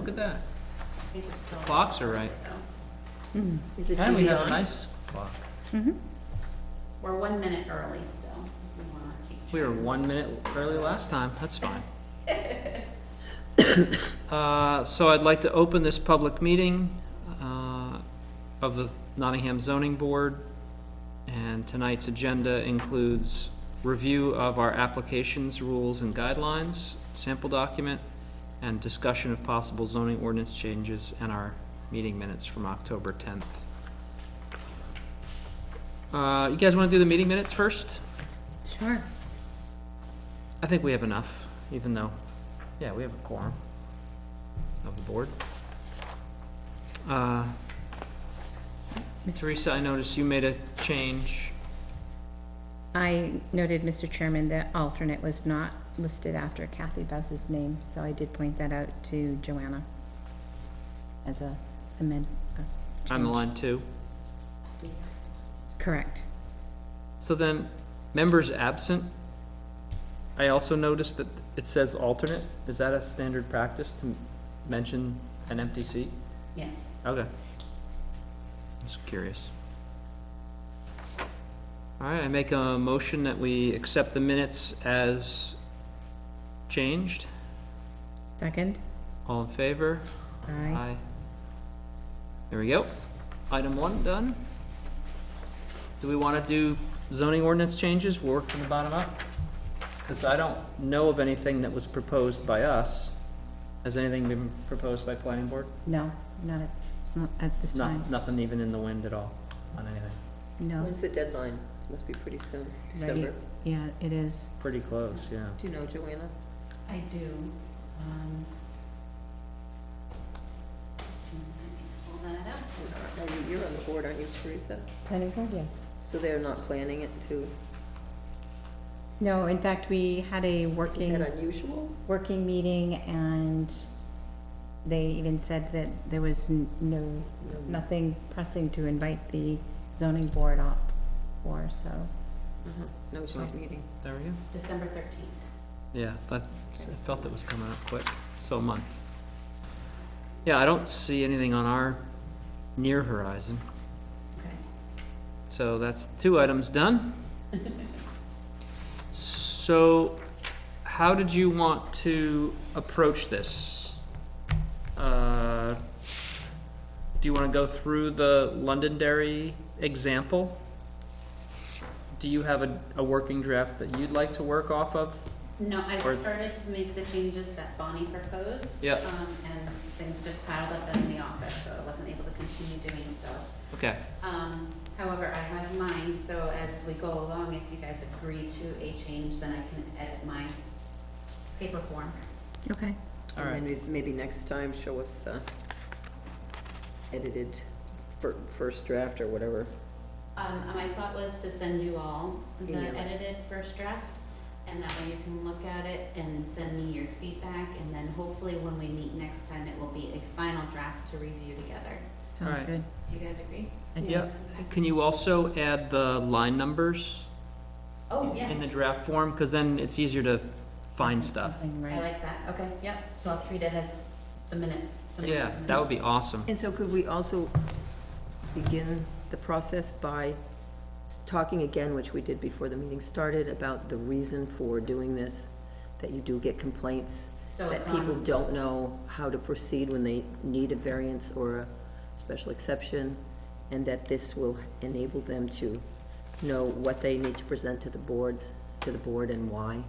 look at that. I think we're still. Clocks are right. Is the And we TV have a on? nice clock. We're 1 minute early still. If we wanna keep We were track. 1 minute early last time, that's fine. So I'd like to open this public meeting of the Nottingham Zoning Board. And tonight's agenda includes review of our applications, rules, and guidelines, sample document, and discussion of possible zoning ordinance changes, and our meeting minutes from October 10th. You guys want to do the meeting minutes first? Sure. I think we have enough, even though, yeah, we have a quorum of the board. Teresa, I noticed you made a change. I noted, Mr. Chairman, that alternate was not listed after Kathy Bows's name, so I did point that out to Joanna as a amend. On the line two. Correct. So then, members absent, I also noticed that it says alternate. Is that a standard practice to mention an empty seat? Yes. Okay. Just curious. All right, I make a motion that we accept the minutes as changed. Second? All in favor? Aye. There we go. Item 1 done. Do we want to do zoning ordinance changes? We'll work from the bottom up? Because I don't know of anything that was proposed by us. Has anything been proposed by planning board? No, not at this time. Nothing even in the wind at all on anything? No. When's the deadline? It must be pretty soon, Right. December. Yeah, it is. Pretty close, yeah. Do you know, Joanna? I do. Pull that up. You're on the board, aren't you, Teresa? Planning board, yes. So they're not planning it to, No, in fact, we had a isn't working that unusual? meeting, and they even said that there was nothing pressing to invite the zoning board up for, so. No joint meeting. There we go. December 13th. Yeah, I felt it was coming up quick, so a month. Yeah, I don't see anything on our near horizon, Okay. so that's 2 items done. So, how did you want to approach this? Do you want to go through the Londonderry example? Do you have a working draft that you'd like to work off of? No, I Or- started to make the changes that Bonnie proposed. Yep. And things just piled up in the office, so I wasn't able to continue doing so. Okay, However, I have mine, so as we go along, if you guys agree to a change, then I can edit my paper form. Okay. all right. And then maybe next time, show us the edited first draft or whatever. My thought was to send you all the Email it. edited first draft, and that way you can look at it and send me your feedback, and then hopefully when we meet next time, it will be a final draft to review together. Sounds Alright. good. Do you guys agree? I do. Yeah, can you also add the line numbers Oh, yeah, in the draft form? Because then it's easier to find stuff. Something I right. like that, okay, yep, so I'll treat it as the minutes. similar to Yeah, the that would be minutes. awesome. And so could we also begin the process by talking again, which we did before the meeting started, about the reason for doing this? That you do get complaints, So that it's people on, don't know how to proceed when they need a variance or a special exception, and that this will enable them to know what they need to present to the board and why,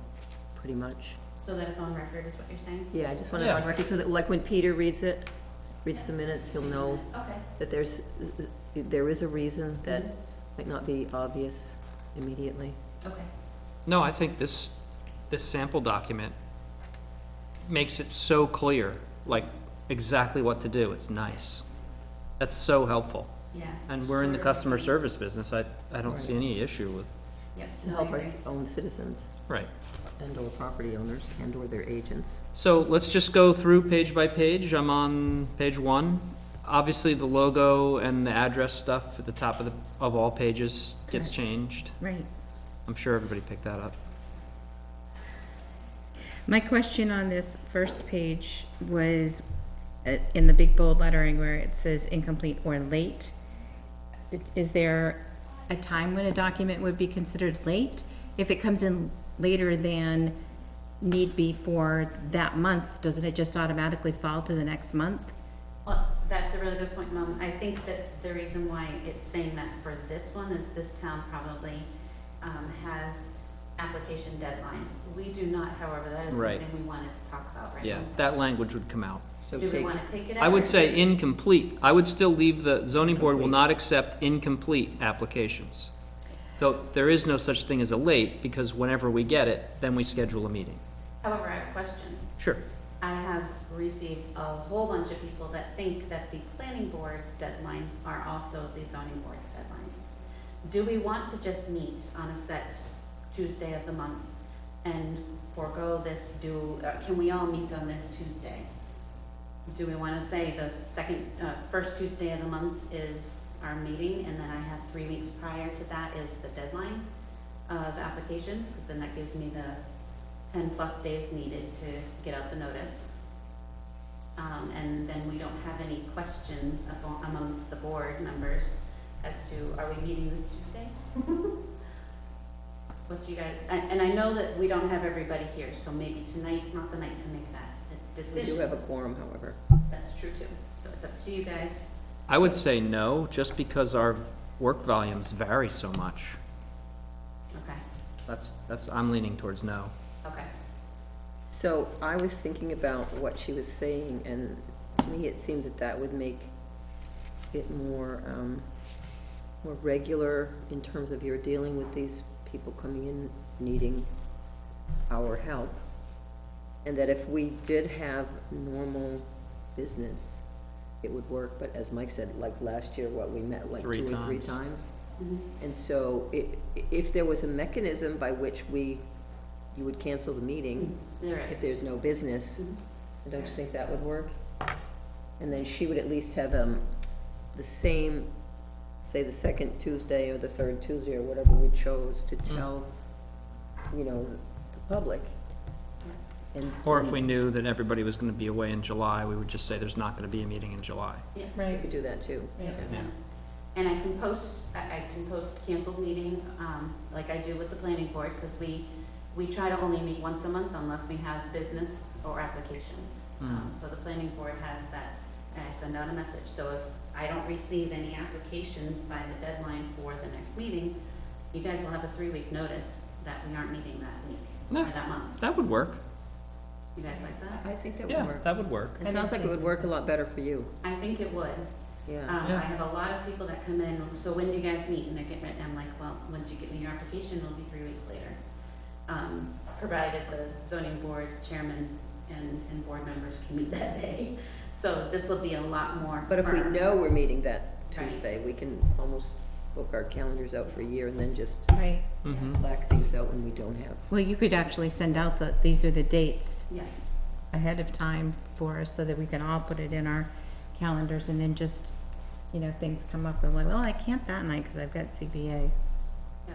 pretty much. so that it's on record is what you're saying? Yeah, I just want it Yeah. on record, so that, like, when Peter reads the minutes, he'll know Okay. that there is a reason that might not be obvious immediately. Okay, No, I think this sample document makes it so clear, like exactly what to do. It's nice. That's so helpful. yeah. And we're in the customer service business. I don't see any issue with, Yep. To no, I help our agree. own citizens right. and/or property owners and/or their agents. So let's just go through page by page. I'm on page 1. Obviously, the logo and the address stuff at the top of all pages gets Correct. changed. Right. I'm sure everybody picked that up. My question on this first page was, in the big bold lettering where it says incomplete or late, is there a time when a document would be considered late? If it comes in later than need be for that month, doesn't it just automatically fall to the next month? Well, that's a really good point, Mom. I think that the reason why it's saying that for this one is this town probably has application deadlines. We do not, however, that is Right. something we wanted to talk about right Yeah, now. that language would come out. So Do we take, want to take it out? I would or- say incomplete. I would still leave the zoning board will Complete. not accept incomplete applications. Though there is no such thing as a late, because whenever we get it, then we schedule a meeting. However, I have a question. Sure. I have received a whole bunch of people that think that the planning board's deadlines are also the zoning board's deadlines. Do we want to just meet on a set Tuesday of the month and forego this, can we all meet on this Tuesday? Do we want to say the first Tuesday of the month is our meeting, and then I have 3 weeks prior to that is the deadline of applications, because then that gives me the 10+ days needed to get out the notice. And then we don't have any questions amongst the board members as to, are we meeting this Tuesday? What's you guys, and I know that we don't have everybody here, so maybe tonight's not the night to make that we decision. do have a quorum, however. That's true too, so it's up to you guys. I would say no, just because our work volumes vary so much. Okay, I'm leaning towards no. okay. So I was thinking about what she was saying, and to me, it seemed that that would make it more, more regular in terms of you're dealing with these people coming in needing our help. And that if we did have normal business, it would work, but as Mike said, like last year, what, we met like 2 or 3 times? Mhm. And so if there was a mechanism by which you would cancel the meeting, There if is. there's no business, Mhm. don't you think that would work? And then she would at least have, the same, say, the second Tuesday or the third Tuesday or whatever we chose to tell, you know, the public. And Or if we knew that everybody was gonna be away in July, we would just say there's not gonna be a meeting in July. Yeah. we could do that too. Yeah. Yeah. And I can post canceled meeting, like I do with the planning board, because we try to only meet once a month unless we have business or applications. So the planning board has that, and I send out a message. So if I don't receive any applications by the deadline for the next meeting, you guys will have a 3-week notice that we aren't meeting that week, No. or that month. That would work. You guys like that? I think that would Yeah, work. that would work. It sounds like it would work a lot better for you, I think it would. yeah. Yeah. I have a lot of people that come in, so when do you guys meet? And they get written, I'm like, well, once you get me your application, it'll be 3 weeks later. Provided the zoning board chairman and board members can meet that day. So this will be a lot more. But if we firm. know we're meeting that Right. Tuesday, we can almost book our calendars out for a year and then just Right. Mm-hmm. black things out when we don't have. Well, you could actually send out these are the dates Yeah, ahead of time for us so that we can all put it in our calendars and then just, if things come up, we're like, well, I can't that night because I've got CBA. yeah.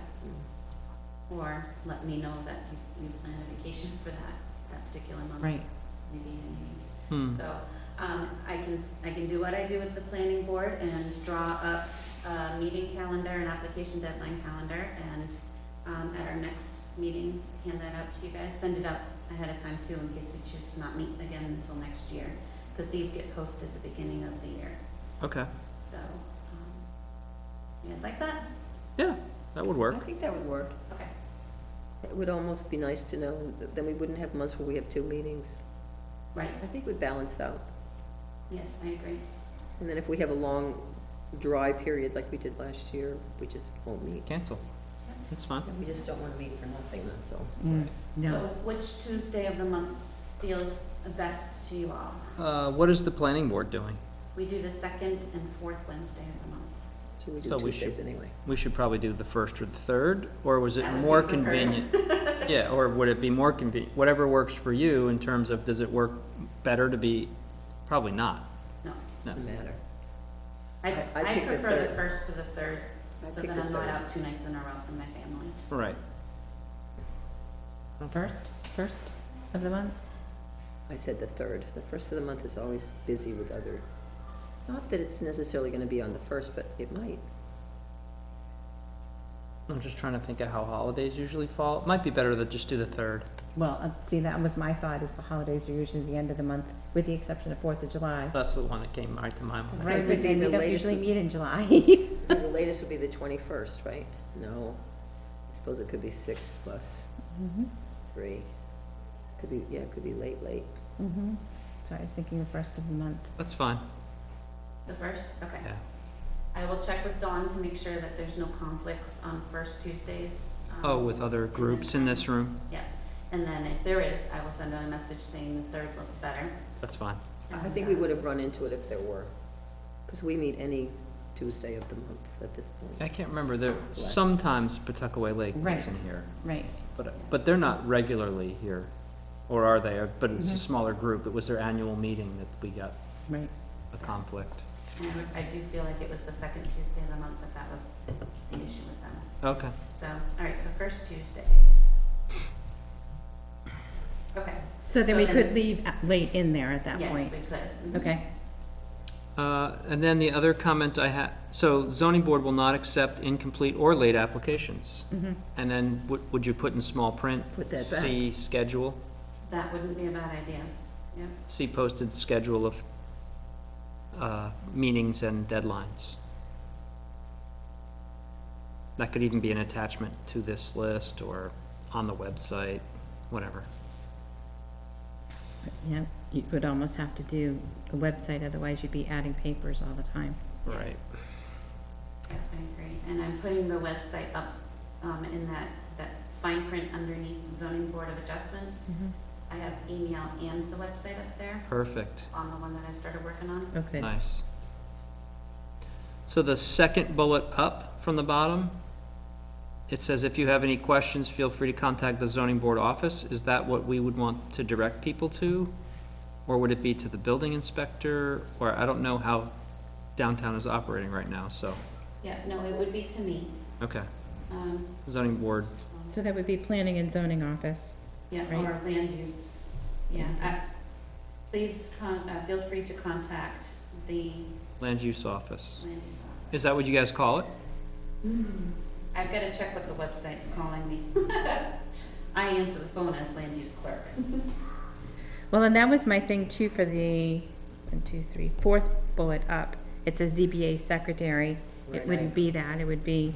Or let me know that you plan a vacation for that particular month. Right. Maybe in meeting. Hmm. So, I can do what I do with the planning board and draw up a meeting calendar, an application deadline calendar, and, at our next meeting, hand that out to you guys, send it out ahead of time too, in case we choose to not meet again until next year, because these get posted the beginning of the year, Okay. so, you guys like that? Yeah, that would I work. think that would work. Okay, It would almost be nice to know, that then we wouldn't have months where we have 2 meetings. right, I think we'd balance out. yes, I agree. And then if we have a long, dry period like we did last year, we just won't meet. Cancel. That's fine. We just don't want to meet for nothing, that's all. So which Tuesday of the month feels best to you all? What is the planning board doing? We do the 2nd and 4th Wednesday of the month. So we So do we Tuesdays should- anyway. We should probably do the 1st or the 3rd, or was it That would be more preferred. convenient? Yeah, or would it be more convenient, whatever works for you in terms of, does it work better to be, probably not. No. No. Doesn't matter. I I picked the prefer the 3rd. 1st to the 3rd, I so picked that the I'm not 3rd. out 2 nights in a row from my family. Right. First of the month? I said the 3rd. The first of the month is always busy with other, not that it's necessarily gonna be on the 1st, but it might. I'm just trying to think of how holidays usually fall. It might be better to just do the 3rd. Well, see, that was my thought, is the holidays are usually the end of the month, with the exception of 4th of July. That's the one that came right to my mind. Third Right, would but be then the we don't latest usually would- meet in July. The latest would be the 21st, right? No, I suppose it could be 6 plus Mhm, 3. Could be, yeah, it could be late. mhm. So I was thinking the first of the month. That's fine, The first, okay. yeah. I will check with Dawn to make sure that there's no conflicts on first Tuesdays. Oh, with other groups in this room? Yeah, and then if there is, I will send out a message saying the 3rd looks better. That's fine. I think we would have run into it if there were, because we meet any Tuesday of the month at this point. I can't remember, there, Less. sometimes Pawtuckaway Lake Right. isn't here, Right. but they're not regularly here, or are they? But it's a Mhm. smaller group, it was their annual meeting that we got Right. a conflict. And I do feel like it was the second Tuesday of the month that was the issue with them. Okay, So, all right, so first Tuesdays. Okay. So then So we then- could leave late in there at that point. Yes, we could. Okay. and then the other comment I had, so zoning board will not accept incomplete or late applications. Mhm. And then would you put in small print? Put that back. See schedule, That wouldn't be a bad idea. Yep. see posted schedule of, meetings and deadlines. That could even be an attachment to this list or on the website, whatever. Yeah, you would almost have to do a website, otherwise you'd be adding papers all the time. Right. Yeah, I agree. And I'm putting the website up, in that fine print underneath zoning board of adjustment. I have email and the website up there Perfect. on the one that I started working on. Okay. Nice. So the second bullet up from the bottom, it says, if you have any questions, feel free to contact the zoning board office. Is that what we would want to direct people to? Or would it be to the building inspector? Or I don't know how downtown is operating right now, so, Yeah, no, it would be to me. okay. Um, Zoning board, So that would be planning and zoning office. Yeah, Right. or land use. Yeah, please feel free to contact the land use office. land use office. Is that what you guys call it? I've got to check what the website's calling me. I answer the phone as land use clerk. Well, and that was my thing too for the 4th bullet up. It says ZBA secretary. It Right. wouldn't be that, it would be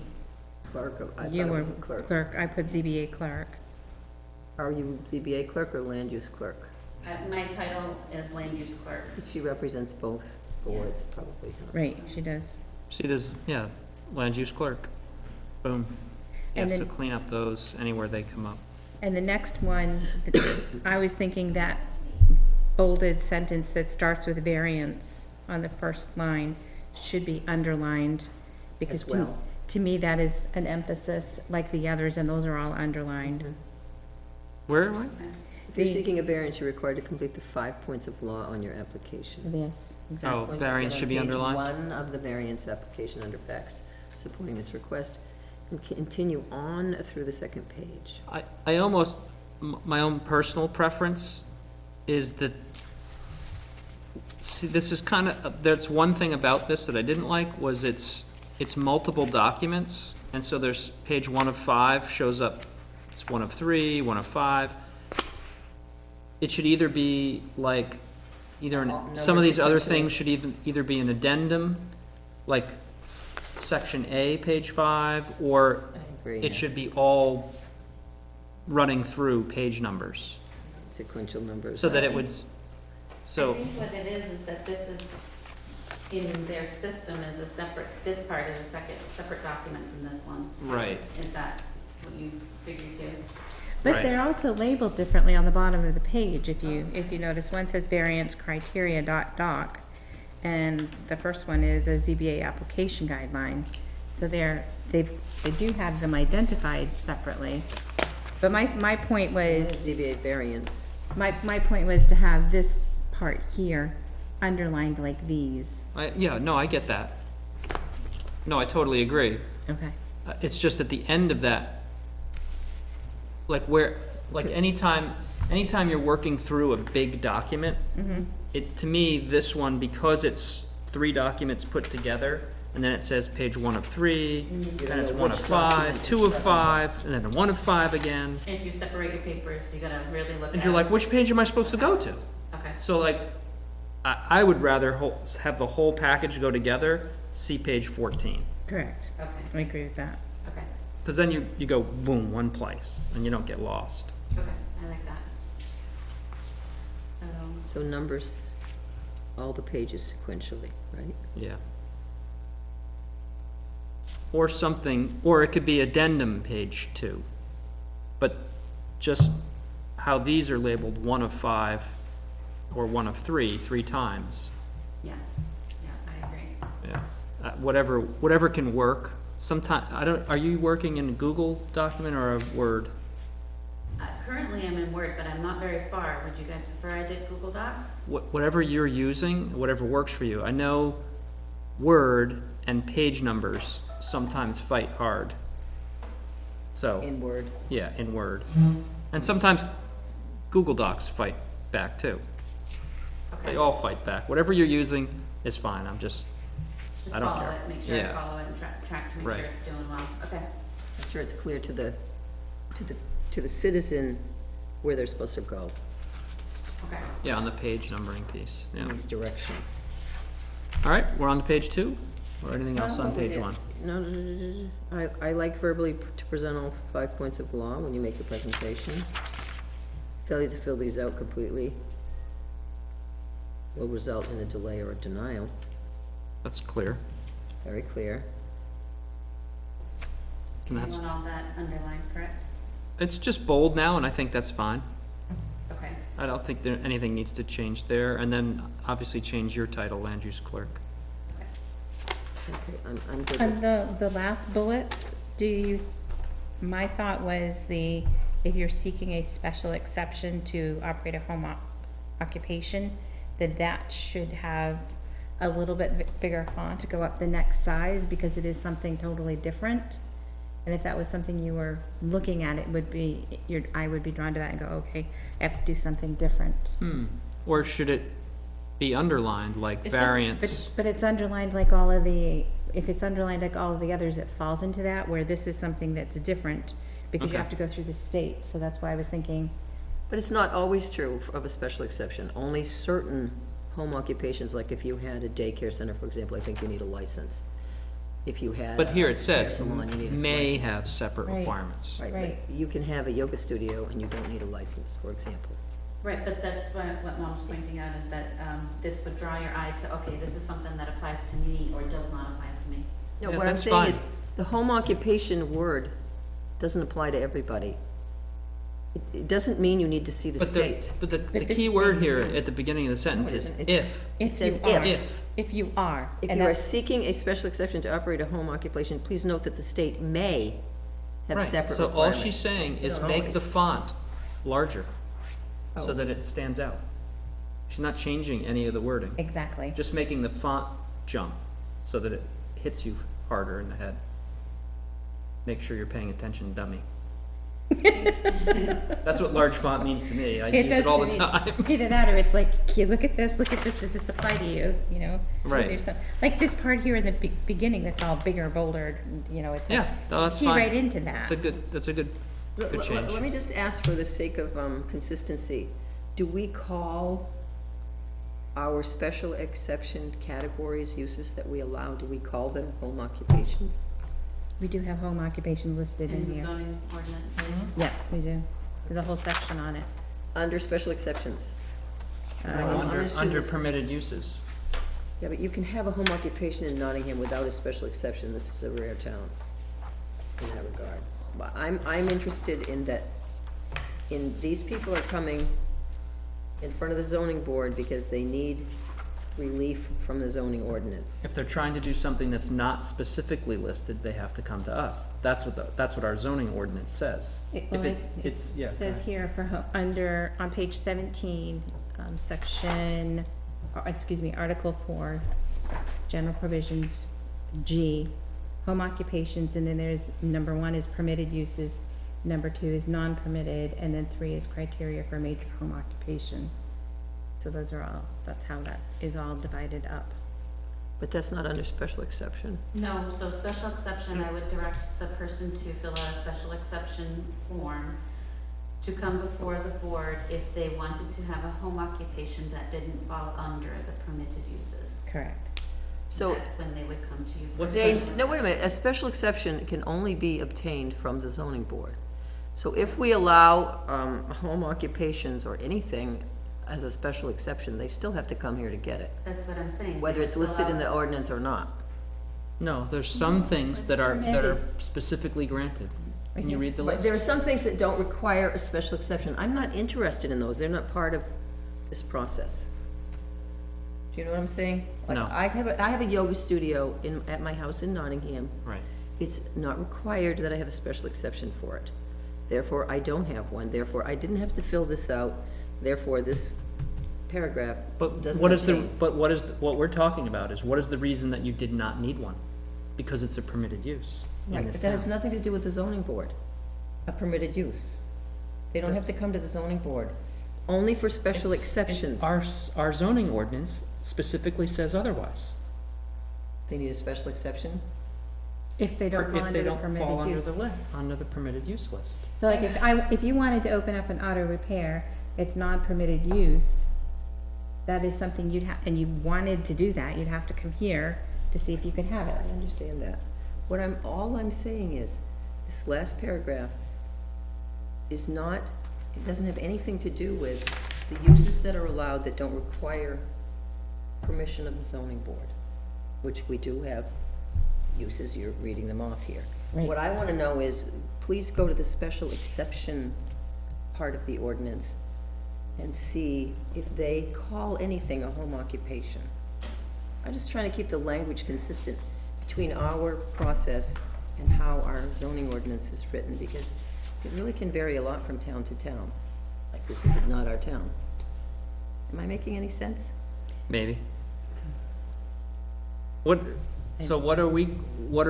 Clerk, I thought you it or was a clerk. clerk. I put ZBA clerk. Are you ZBA clerk or land use clerk? My title is land use clerk. Because she represents both boards, probably. Huh? Right, she does. See, there's, yeah, land use clerk. Boom. Yeah, And so then- clean up those anywhere they come up. And the next one, I was thinking that bolded sentence that starts with variance on the first line should be underlined. Because As well. to me, that is an emphasis like the others, and those are all underlined. Mhm. Where am I? If you're The- seeking a variance, you're required to complete the 5 points of law on your application. Yes, Oh, exactly. Once you variance get should be on underlined? Page 1 of the variance application under facts supporting this request, and continue on through the second page. I almost, my own personal preference is that, see, this is kind of, there's one thing about this that I didn't like, was it's multiple documents, and so there's page 1 of 5 shows up, it's 1 of 3, 1 of 5. It should either be like, some of these other things should either be an addendum, like section A, page 5, or I agree. it should be all running through page numbers, Sequential numbers. so that it would, I so, think what it is that this is, in their system is a separate, this part is a separate document from this one. right, Is that what you figured too? But Right. they're also labeled differently on the bottom of the page, if you notice. One says variance criteria doc, and the first one is a ZBA application guideline. So they do have them identified separately. But my point was, ZBA variance. my point was to have this part here underlined like these. yeah, no, I get that. No, I totally agree. Okay. It's just at the end of that, like where, like anytime, anytime you're working through a big document, to me, this one, because it's 3 documents put together, and then it says page 1 of 3, then it's 1 of 5, 2 of 5, and then 1 of 5 again. And if you separate your papers, you gotta really look at. And you're like, which page am I supposed to go to? Okay, So like, I would rather have the whole package go together, see page 14. Correct. okay, I agree with that. okay, Because then you go, boom, one place, and you don't get lost. okay, I like that. So, So numbers, all the pages sequentially, right? Yeah. Or something, or it could be addendum page 2. But just how these are labeled 1 of 5 or 1 of 3, 3 times. yeah, I agree. Yeah. Whatever can work. Sometime, are you working in a Google document or a Word? Currently I'm in Word, but I'm not very far. Would you guys prefer I did Google Docs? Whatever you're using, whatever works for you. I know Word and page numbers sometimes fight hard. So, In Word. yeah, in Word. And sometimes Google Docs fight back too. They Okay, all fight back. Whatever you're using is fine. just I don't follow care. it, make sure Yeah. I follow it and track to make Right. sure it's doing well. Okay, I'm sure it's clear to the citizen where they're supposed to go okay. Yeah, on the page numbering piece, yeah. in these directions. All right, we're on to page 2, or anything else on No, page yeah. 1? No, I like verbally to present all 5 points of law when you make your presentation. Failure to fill these out completely will result in a delay or a denial, That's clear. very clear. And You that's, want all that underlined, correct? it's just bold now, and I think that's fine. Okay, I don't think anything needs to change there, and then obviously change your title, land use clerk. okay. Okay, I'm good On with, the last bullets, my thought was if you're seeking a special exception to operate a home occupation, that should have a little bit bigger font to go up the next size, because it is something totally different. And if that was something you were looking at, it would be, I would be drawn to that and go, okay, I have to do something different. Or should it be underlined, like Is it- variance? But it's underlined like all of the, if it's underlined like all of the others, it falls into that, where this is something that's different, because you Okay. have to go through the state, so that's why I was thinking, but it's not always true of a special exception. Only certain home occupations, like if you had a daycare center, for example, I think you need a license. If you had. But here a it says, hair salon, you need a may license. have separate Right. requirements. Right, Right. but you can have a yoga studio and you don't need a license, for example. Right, but that's what Mom's pointing out is that, this would draw your eye to, okay, this is something that applies to me or does not apply to me. No, Yeah, what I'm that's saying fine. is, the home occupation word doesn't apply to everybody. It doesn't mean you need to see the But state. the this key is word saying here do. at the beginning of the sentence it is isn't. It's- if. if says you are, if. if you are. If and you are that's- seeking a special exception to operate a home occupation, please note that the state may have Right, separate so requirements. all she's saying is don't make the always. font larger, so Oh. that it stands out. She's not changing any of the wording, Exactly. just making the font jump, so that it hits you harder in the head. Make sure you're paying attention, dummy. That's what large font means to me, I use does it all to the me. time. Either that, or it's like, here, look at this, does this apply to you, you know? Right. There's some, like this part here in the beginning, that's all bigger, bolder, you know, it's like, Yeah, no, that's key fine. right into that. That's a good Let change. me just ask for the sake of consistency, do we call our special exception categories, uses that we allow, do we call them home occupations? We do have home occupation listed in In here. zoning ordinances. Yeah, we do. There's a whole section on it. Under special exceptions? No, I'm Under assuming this- permitted uses. Yeah, but you can have a home occupation in Nottingham without a special exception, this is a rare town in that regard. But I'm interested in that, these people are coming in front of the zoning board because they need relief from the zoning ordinance. If they're trying to do something that's not specifically listed, they have to come to us. That's what our zoning ordinance says. If Well, it's, yeah. It go says ahead. here on page 17, section, Article 4, general provisions, G, home occupations, and then there's, number 1 is permitted uses, number 2 is non-permitted, and then 3 is criteria for major home occupation. So those are all, that's how that is all divided up. But that's not under special exception. No, so special exception, I would direct the person to fill out a special exception form to come before the board if they wanted to have a home occupation that didn't fall under the permitted uses. Correct. So That's when they would come to you for What's they, special no, wait a minute, a special exception can only be obtained from the zoning board. So if we allow, home occupations or anything as a special exception, they still have to come here to get it, That's what I'm saying. whether They it's would fill listed in out- the ordinance or not. No, there's some things that are permitted. specifically granted. Can you Okay. read the But list? there are some things that don't require a special exception. I'm not interested in those. They're not part of this process. Do you know what I'm saying? Like, No. I have a yoga studio at my house in Nottingham. Right. It's not required that I have a special exception for it. Therefore, I don't have one. Therefore, I didn't have to fill this out. Therefore, this paragraph But doesn't what is the, obtain. but what is, what we're talking about is, what is the reason that you did not need one? Because it's a permitted use in Right, this but that has town. nothing to do with the zoning board, a permitted use. They don't have to come to the zoning board, only for special exceptions. Our zoning ordinance specifically says otherwise. They need a special exception? If they don't fall If under they the don't fall permitted under use. the list, under the permitted use list. So like if you wanted to open up an auto repair, it's non-permitted use, that is something you'd have, and you wanted to do that, you'd have to come here to see if you could have it. I understand that. All I'm saying is, this last paragraph is not, it doesn't have anything to do with the uses that are allowed that don't require permission of the zoning board, which we do have uses, you're reading them off here. Right. What I wanna know is, please go to the special exception part of the ordinance and see if they call anything a home occupation. I'm just trying to keep the language consistent between our process and how our zoning ordinance is written, because it really can vary a lot from town to town. Like, this is not our town. Am I making any sense? Maybe. So what are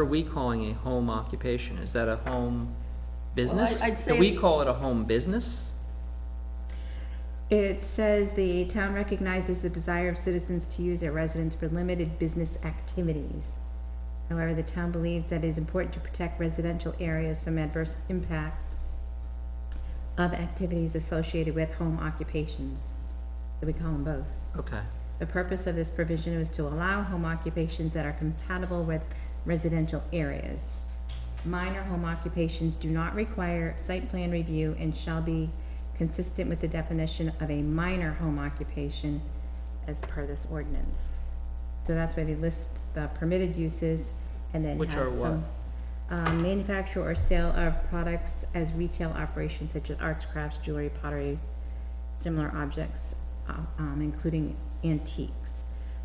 we calling a home occupation? Is that a home business? I'd say- Do we call it a home business? It says the town recognizes the desire of citizens to use their residence for limited business activities. However, the town believes that it is important to protect residential areas from adverse impacts of activities associated with home occupations. So we call them both. Okay. The purpose of this provision was to allow home occupations that are compatible with residential areas. Minor home occupations do not require site plan review and shall be consistent with the definition of a minor home occupation as per this ordinance. So that's why they list the permitted uses and then Which have are what? some manufacture or sale of products as retail operations such as arts, crafts, jewelry, pottery, similar objects, including antiques.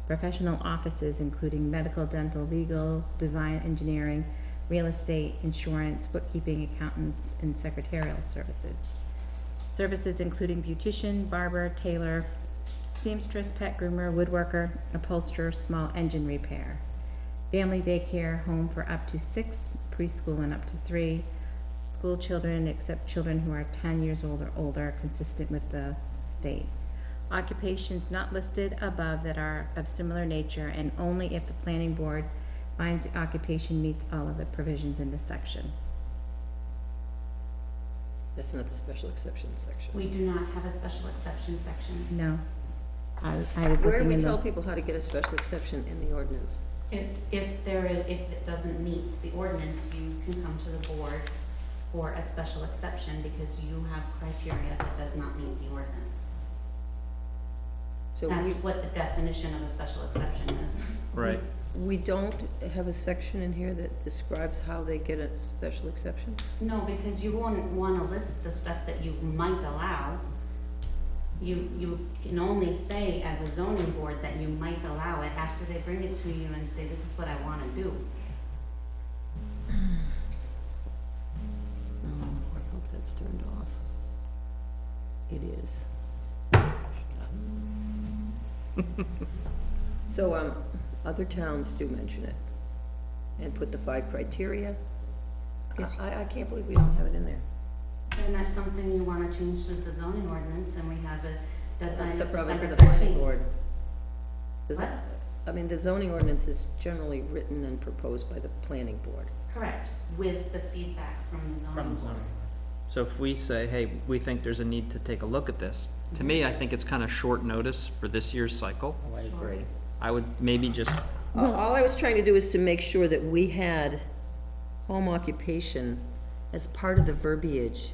Professional offices including medical, dental, legal, design, engineering, real estate, insurance, bookkeeping, accountants, and secretarial services. Services including beautician, barber, tailor, seamstress, pet groomer, woodworker, upholsterer, small engine repair. Family daycare, home for up to 6, preschool and up to 3. School children, except children who are 10 years old or older, consistent with the state. Occupations not listed above that are of similar nature, and only if the planning board finds the occupation meets all of the provisions in this section. That's not the special exception section. We do not have a special exception section. No, I was Where do looking we in tell the, people how to get a special exception in the ordinance? If it doesn't meet the ordinance, you can come to the board for a special exception because you have criteria that does not meet the ordinance. So That's what the definition of a special exception is. Right. we don't have a section in here that describes how they get a special exception? No, because you won't wanna list the stuff that you might allow. You can only say as a zoning board that you might allow it after they bring it to you and say, this is what I wanna do. I hope that's turned off. It is. So, other towns do mention it and put the 5 criteria. I can't believe we don't have it in there. then that's something you wanna change to the zoning ordinance, and we have a deadline That's the of province of December the planning 13th. board. Does What? it- I mean, the zoning ordinance is generally written and proposed by the planning board. Correct, with the feedback from the zoning From the board. zoning. So if we say, hey, we think there's a need to take a look at this, to me, I think it's kind of short notice for this year's cycle. Oh, I agree. I would maybe just, All I was trying to do is to make sure that we had home occupation as part of the verbiage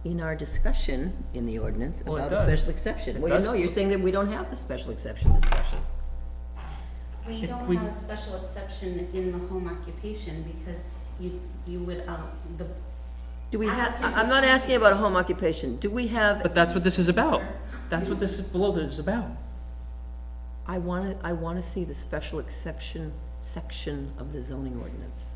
in our discussion in the ordinance Well, it about a does. special exception. It Well, you does. know, you're saying that we don't have a special exception discussion. We It- don't we- have a special exception in the home occupation because you would, the. Do we have, applicant- I'm not asking about a home occupation. Do we have, but that's what this is about. That's what this is, below is about. I wanna see the special exception section of the zoning ordinance.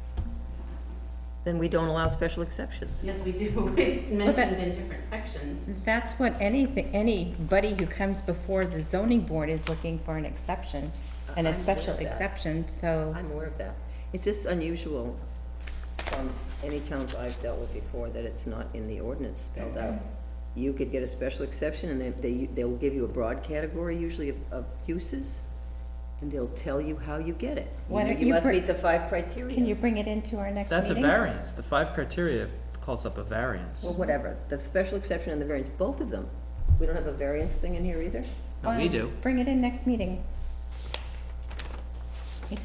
Then we don't allow special exceptions. Yes, we do, it's mentioned in different sections. That's what anybody who comes before the zoning board is looking for, an exception and a I'm aware special of that. exception, so. I'm aware of that. It's just unusual from any towns I've dealt with before that it's not in the ordinance spelled out. You could get a special exception and they'll give you a broad category usually of uses, and they'll tell you how you get it. Why don't You you must br- meet the 5 criteria. Can you bring it into our next That's a meeting? variance. The 5 criteria calls up a variance. Well, whatever, the special exception and the variance, both of them. We don't have a variance thing in here either? No, we do. Bring it in next meeting.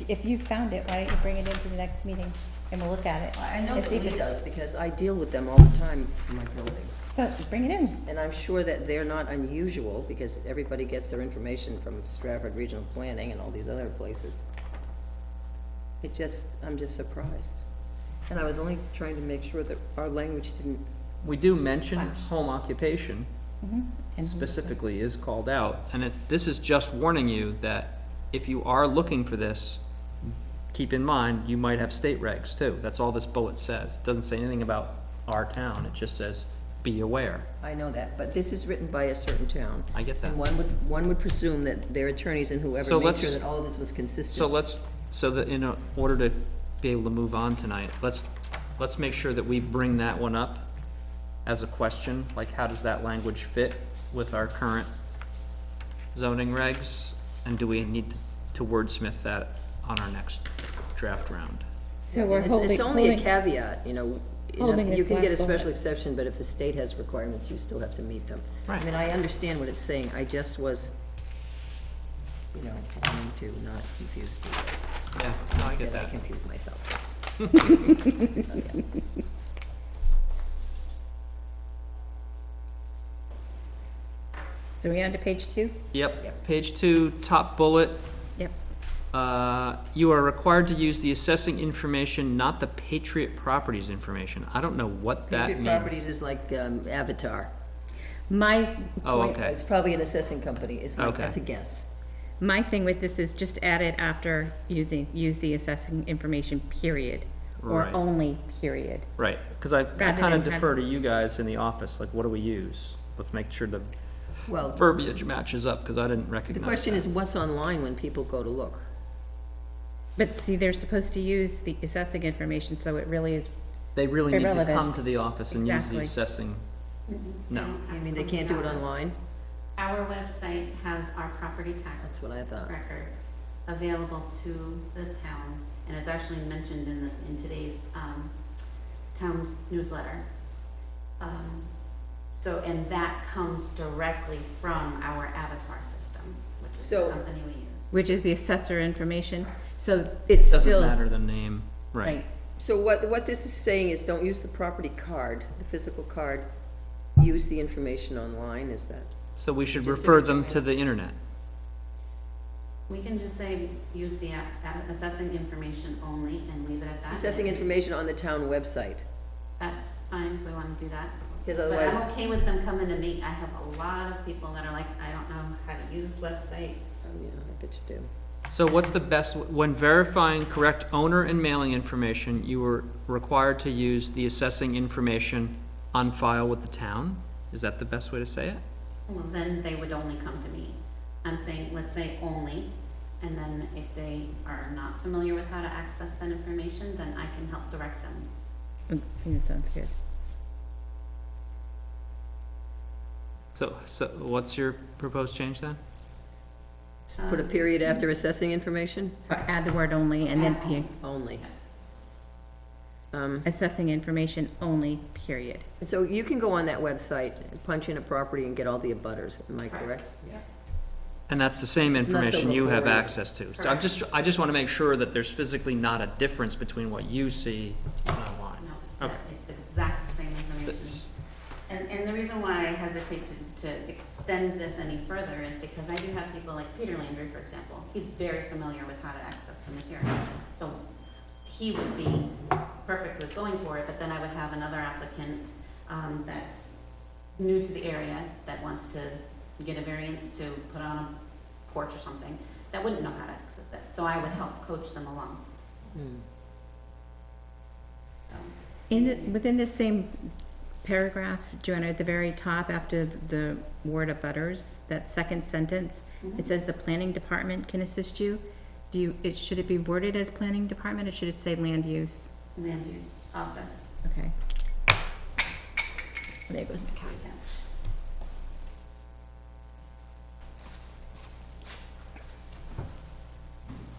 If you found it, why don't you bring it into the next meeting and we'll look at it. I know and that see if he it's- does, because I deal with them all the time in my building. So, bring it in. And I'm sure that they're not unusual, because everybody gets their information from Stratford Regional Planning and all these other places. I'm just surprised. And I was only trying to make sure that our language didn't, We do mention home occupation And specifically is called out, and this is just warning you that if you are looking for this, keep in mind, you might have state regs too. That's all this bullet says. It doesn't say anything about our town. It just says, be aware. I know that, but this is written by a certain town. I get that. And one would presume that their attorneys and So whoever made let's- sure that all of this was consistent. So that in order to be able to move on tonight, let's make sure that we bring that one up as a question, like how does that language fit with our current zoning regs? And do we need to wordsmith that on our next draft round? So we're It's only a holding, caveat, you know, holding you this can get a last bullet. special exception, but if the state has requirements, you still have to meet them. Right. I mean, I understand what it's saying, I just was, you know, wanting to not confuse people. Yeah, no, I get Instead, I that. confuse myself. Yes. so we on to page 2? Yep, Yep. page 2, top bullet, Yep. you are required to use the assessing information, not the Patriot Properties information. I don't know what that Patriot Properties means. is like Avatar. My Oh, point, okay. It's probably an assessing company, Okay. that's a guess. my thing with this is just add it after use the assessing information, period. Or Right. only, period. Right, because I Rather kind of than defer to you guys in the office, like, what do we use? Let's make sure the Well, verbiage matches up, because I didn't the recognize question that. is, what's online when people go to look? But see, they're supposed to use the assessing information, so it really is, They really need to irrelevant. come to the office and use the Exactly. assessing. No. They don't have You mean to they come can't to do it the office. online? Our website has our property tax That's what I thought. records available to the town, and it's actually mentioned in today's, town newsletter. So, and that comes directly from our Avatar system, which is the So- company we use. which is the assessor information, so it's Doesn't still. matter the name, right. Right, So what this is saying is, don't use the property card, the physical card, use the information online, is that? So we should Just to refer them rejoin. to the internet. We can just say, use the assessing information only and leave it at that. Assessing information on the town website, That's fine if we wanna do that. because But otherwise, I'm okay with them coming to me. I have a lot of people that are like, I don't know how to use websites. oh, yeah, I bet you do. So what's the best, when verifying correct owner and mailing information, you were required to use the assessing information on file with the town? Is that the best way to say it? Well, then they would only come to me. I'm saying, let's say only, and then if they are not familiar with how to access that information, then I can help direct them. I think that sounds good. So what's your proposed change then? Put a period after assessing information Or add the word only and then only. assessing information only, period. And so you can go on that website, and punch in a property and get all the abutters, am I correct? And that's the same It's not so information you have laborious. access to. So I just want to make sure that there's physically not a difference between what you see and online. No, Okay. it's exact same information. And the reason why I hesitate to extend this any further is because I do have people like Peter Landry, for example. He's very familiar with how to access the material. So he would be perfect with going for it, but then I would have another applicant that's new to the area that wants to get a variance to put on a porch or something, that wouldn't know how to access it. So I would help coach them along. Hmm. So, Within this same paragraph, Joanna, at the very top, after the word abutters, that second sentence, it says the planning department can assist you. Should it be worded as planning department, or should it say land use? Land use office. Okay. There goes my cat.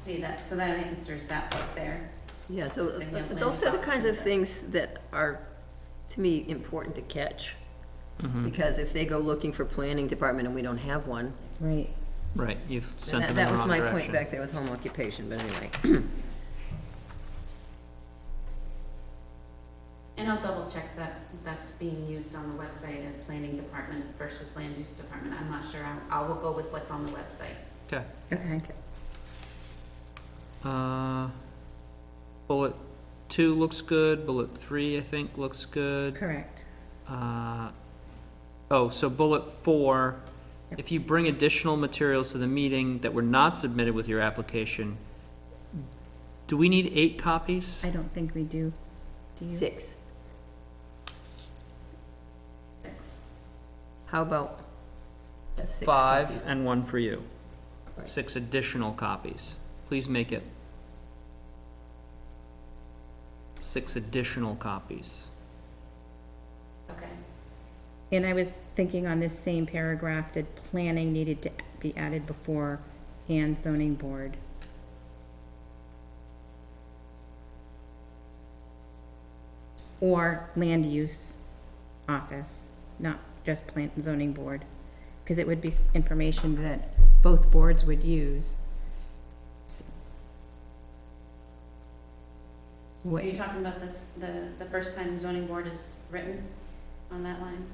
See that, so that answers that part there. Yeah, so Then you have those are the landing kinds of boxes. things that are, to me, important to catch. Because if they go looking for planning department and we don't have one, Right. Right, you've and sent them that in the was wrong my direction. point back there with home occupation, but anyway. And I'll double check that that's being used on the website as planning department versus land use department. I'm not sure. I will go with what's on the website. Okay. Okay. Bullet 2 looks good, bullet 3, I think, looks good. Correct. So bullet 4, if you bring additional materials to the meeting that were not submitted with your application, do we need 8 copies? I don't think we do. Do you? 6. 6. How about? That's 6 5 copies. and 1 for you. Right. 6 additional copies. Please make it 6 additional copies. Okay. And I was thinking on this same paragraph that planning needed to be added before hand zoning board. Or land use office, not just plant and zoning board, because it would be information that both boards would use. Are you talking about this, the first time zoning board is written on that line?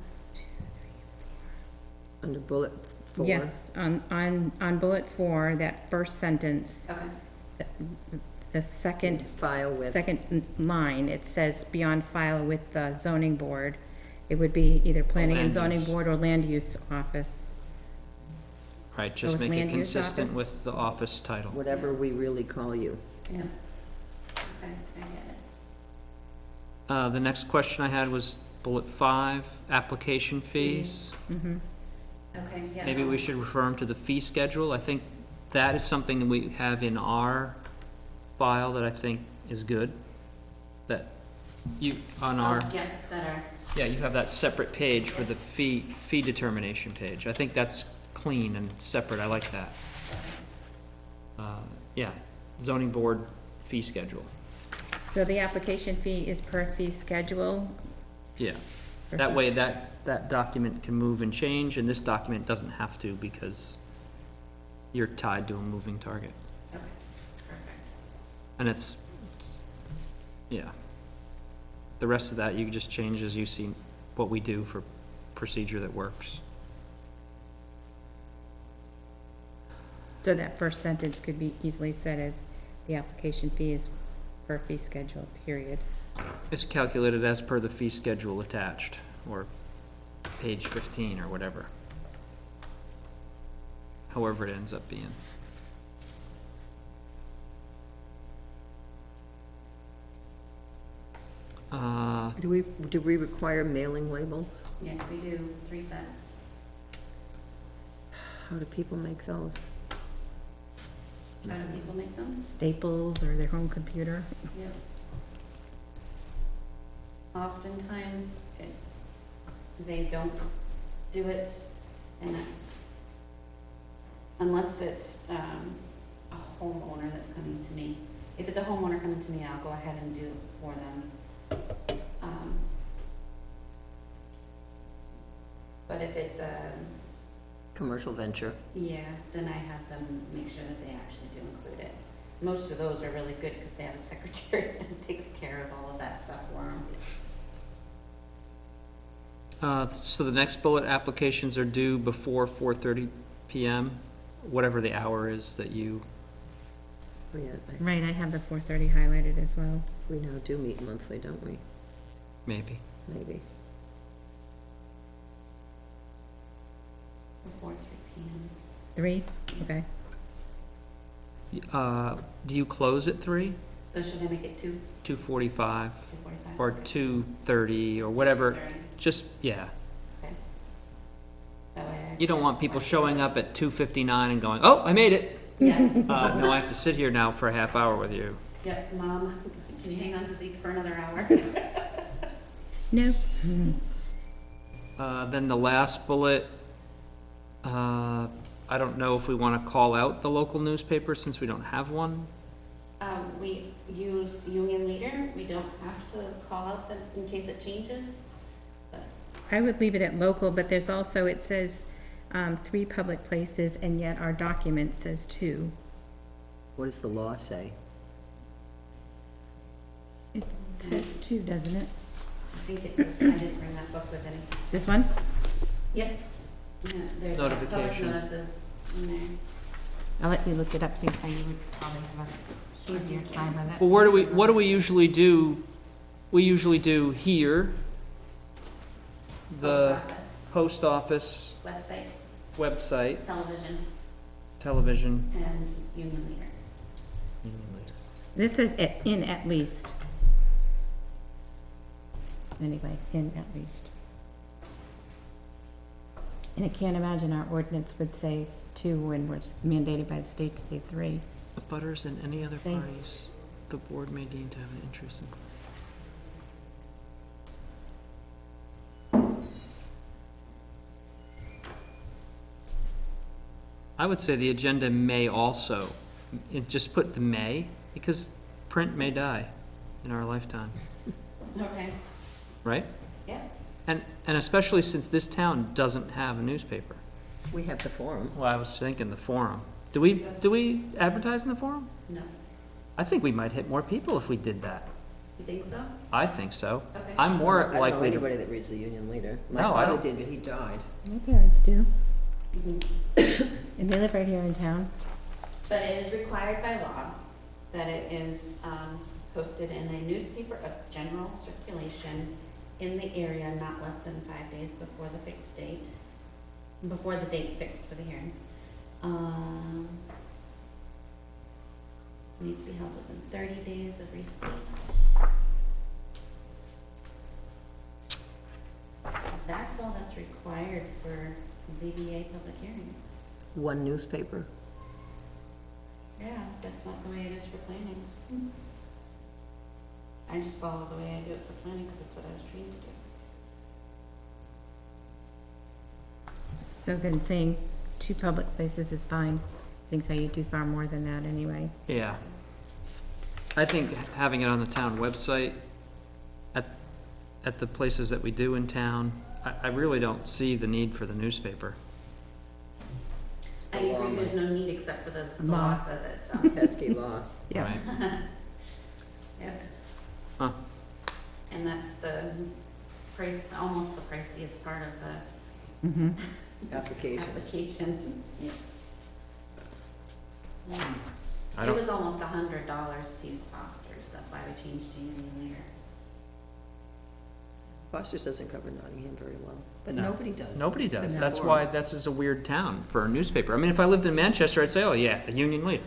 Under bullet 4. Yes, on bullet 4, that first sentence, Okay. the second File with. line, it says beyond file with the zoning board. It would be either planning and land zoning use. board or land use office. Right, just with make it land use consistent office? with the office title. Whatever we really call you. Yeah. Okay, I get it. The next question I had was bullet 5, application fees. Mm-hmm. Okay, yeah. Maybe we should refer them to the fee schedule. I think that is something that we have in our file that I think is good. That you, on our, Yeah, that are, yeah, you have that separate page for the fee determination page. I think that's clean and separate. I like that. Yeah, zoning board fee schedule. So the application fee is per fee schedule? Yeah. That way that document can move and change, and this document doesn't have to because you're tied to a moving target. okay, perfect. And yeah. The rest of that, you can just change as you see what we do for procedure that works. So that first sentence could be easily said as the application fee is per fee schedule, period. It's calculated as per the fee schedule attached, or page 15 or whatever. However it ends up being. Do we require mailing labels? Yes, we do, 3 sets. How do people make those? How do people make them? Staples or their home computer? Yep. Oftentimes, they don't do it And unless it's, a homeowner that's coming to me. If it's a homeowner coming to me, I'll go ahead and do it for them. But if it's a, Commercial venture. yeah, then I have them make sure that they actually do include it. Most of those are really good because they have a secretary that takes care of all of that stuff for them. So the next bullet, applications are due before 4:30 PM, whatever the hour is that you, Oh, yeah, Right, I have the 4:30 highlighted as well. we now do meet monthly, don't we? maybe. Maybe. Before 3 PM. 3, okay. Do you close at 3? So should I make it 2:45 2:45? or 2:30 or whatever? 2:30? Just, yeah. Okay. That way I You don't can- want people showing up at 2:59 and going, oh, I made it. Yeah, No, I have to sit here now for a half hour with you. yep, Mom, can you hang on to seat for another hour? No. Then the last bullet, I don't know if we want to call out the local newspaper since we don't have one. We use Union Leader, we don't have to call out them in case it changes. I would leave it at local, but there's also, it says 3 public places, and yet our document says 2. What does the law say? It says 2, doesn't it? I think it says, I didn't bring that book with any. This one? Yep. Yeah, there's public Notification. notices in there. I'll let you look it up, since how you would probably have a easier time with it. Well, what do we usually do? We usually do here, the Post office, post office, website, website, television, television. and Union Leader. This says in at least. Anyway, in at least. And I can't imagine our ordinance would say 2 when we're mandated by the state to say 3. The butters and any other Same. parties the board may deem to have an interest in. I would say the agenda may also, just put the may, because print may die in our lifetime, Okay, right? yeah. And especially since this town doesn't have a newspaper. We have the forum. Well, I was thinking the Forum. Do we advertise in the Forum? No. I think we might hit more people if we did that. You think so? I think so. Okay. I'm more I don't know likely to. anybody that reads the Union Leader. My No, I father don't. did, but he died. My parents do, Mhm. and they live right here in town. But it is required by law that it is posted in a newspaper of general circulation in the area not less than 5 days before the fixed date, before the date fixed for the hearing. Needs to be held within 30 days of receipt. That's all that's required for ZBA public hearings. One newspaper. Yeah, that's not the way it is for plannings. I just follow the way I do it for planning because it's what I was trained to do. So then saying 2 public places is fine, since how you do far more than that anyway. Yeah. I think having it on the town website, at the places that we do in town, I really don't see the need for the newspaper. It's the I law, agree, there's my no need except for the Law. law says it, so. pesky law. Yeah. Right? Yep. Huh. And that's the price, almost the priciest part of the Mm-hmm. Application. application. Yeah. I It don't, was almost $100 to use Foster's, that's why we changed to Union Leader. Foster's doesn't cover Nottingham very well, but No. nobody does. nobody Except does. the That's Forum. why this is a weird town for a newspaper. I mean, if I lived in Manchester, I'd say, oh yeah, the Union Leader.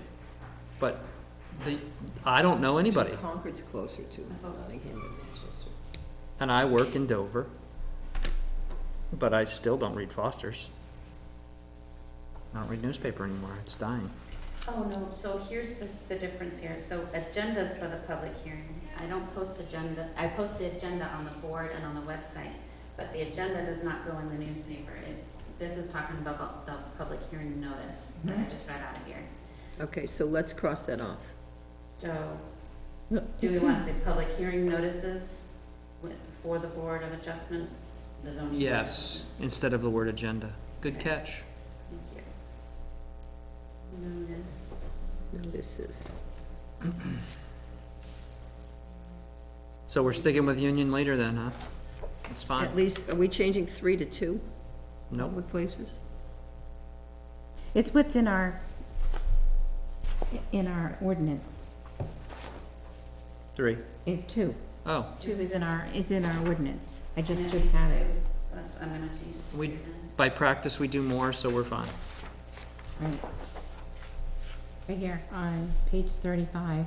But I don't know anybody. Concord's closer to Nottingham than Manchester. And I work in Dover. But I still don't read Foster's. I don't read newspaper anymore. It's dying. Oh, no, so here's the difference here. So agendas for the public hearing. I don't post agenda, I post the agenda on the board and on the website, but the agenda does not go in the newspaper. It's this is talking about the public hearing notice that I just read out of here. Okay, so let's cross that off. So, do we want to say public hearing notices for the Board of Adjustment, the zoning? Board of Yes, instead of the word agenda. Good Okay. catch. Adjustment? Thank you. Notice. Notices. So we're sticking with union leader then, huh? It's fine. At least, are we changing 3 to 2? Nope. Public places? It's what's in our ordinance, 3. is 2. Oh, 2 is in our ordinance. I And just then had these it. two, so that's, I'm gonna change it to We- two then. by practice, we do more, so we're fine. Right. Right here on page 35.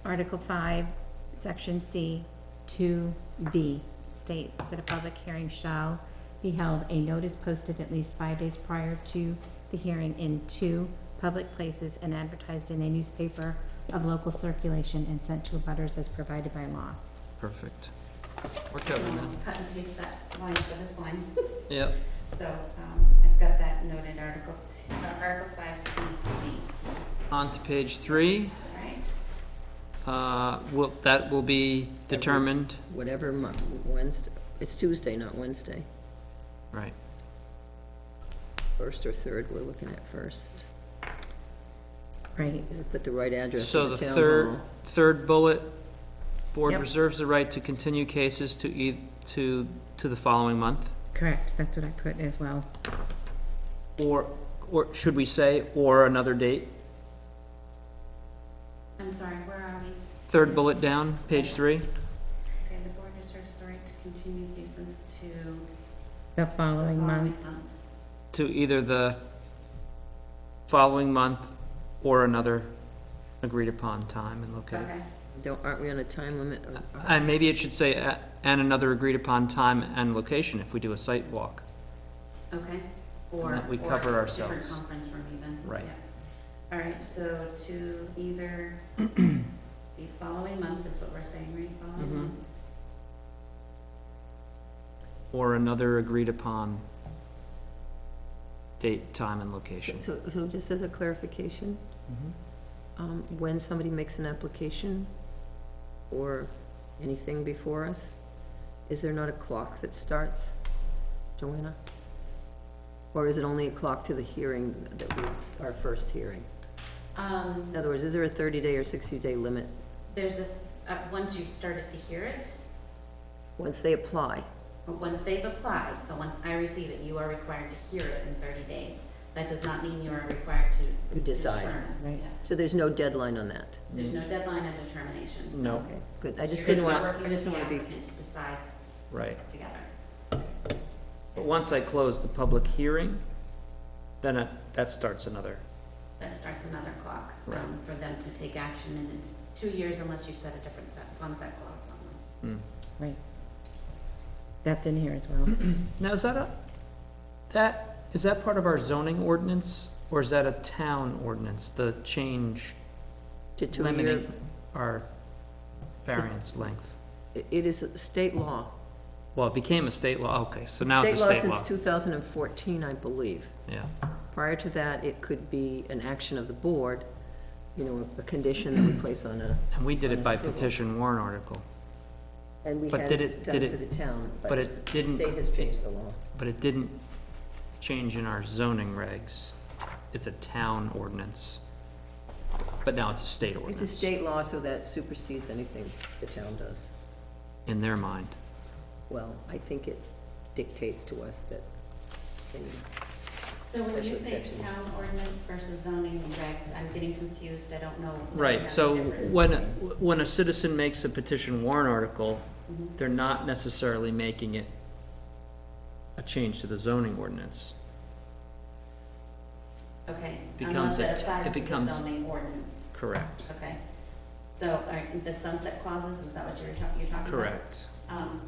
Article 5, Section C, 2D states that a public hearing shall be held, a notice posted at least 5 days prior to the hearing in 2 public places and advertised in a newspaper of local circulation and sent to abutters as provided by law. Perfect. We're So covering that. let's cut and paste that line for this line. Yep. So, I've got that noted, Article 5, C to B, On to page 3. all right? That will be determined, Whatever Wednesday, it's Tuesday, not Wednesday. right. First or third, we're looking at first. Right. Put the right address So in the the town hall. third bullet, board Yep. reserves the right to continue cases to the following month. Correct, that's what I put as well. Or should we say, or another date? I'm sorry, where are we? Third bullet down, page 3. Okay, the board reserves the right to continue cases to The the following month. To either the following month or another agreed upon time and location. Okay, Aren't we on a time limit? And maybe it should say, and another agreed upon time and location if we do a site walk. okay. Or, that we or cover a ourselves. different conference room even. Right. Yeah. All right, so to either the following month is what we're saying, right? Following Mhm. month. Or another agreed upon date, time, and location. So just as a clarification, Mhm. when somebody makes an application or anything before us, is there not a clock that starts, Joanna? Or is it only a clock to the hearing our first hearing? In other words, is there a 30-day or 60-day limit There's once you've started to hear it, once they apply? or once they've applied, so once I receive it, you are required to hear it in 30 days. That does not mean you are required to To decide. determine. Right. Yes. So there's no dedeadline on that? There's no deadline of determination. so No, Okay, good. I just you're didn't gonna want, be I working just with want the to be, applicant to decide right. together. But once I close the public hearing, then that starts another. That starts another clock Right. for them to take action, and it's 2 years unless you set a different sunset clause on them. Hmm. Right. That's in here as well. Now, is that part of our zoning ordinance, or is that a town ordinance, the change to 2 year, limiting our variance length? it is a state law. Well, it became a state law, okay, so now it's a state law. Since 2014, I believe. Yeah, Prior to that, it could be an action of the board, a condition that we place on a, and we did it by Approval. petition warrant article, and we But had did it it- done did for the town. but it The didn't. state has changed the law. But it didn't change in our zoning regs. It's a town ordinance. But now it's a state It's a ordinance, state law, so that supersedes anything the town does. in their mind. Well, I think it dictates to us that, So when you Special say exception. town ordinance versus zoning regs, I'm getting confused, I don't know. what Right, the so difference. when a citizen makes a petition warrant article, Mhm. they're not necessarily making it a change to the zoning ordinance. Okay, becomes unless it a- it applies to the becomes- zoning ordinance, Correct. okay. So, the sunset clauses, is that what you're talking about? Correct.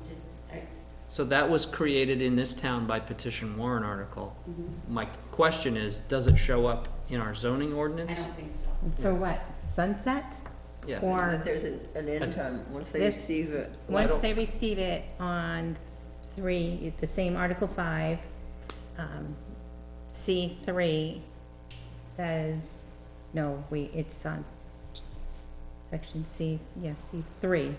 Did, So that was created in this town by petition warrant article. mhm. My question is, does it show up in our zoning I ordinance? don't think so. For what? Sunset? Yeah, Or that there's an end time, once they This- receive it. Well, I once don't- they receive it on 3, the same Article 5, C3 says, no, wait, it's on section C, yes, C3.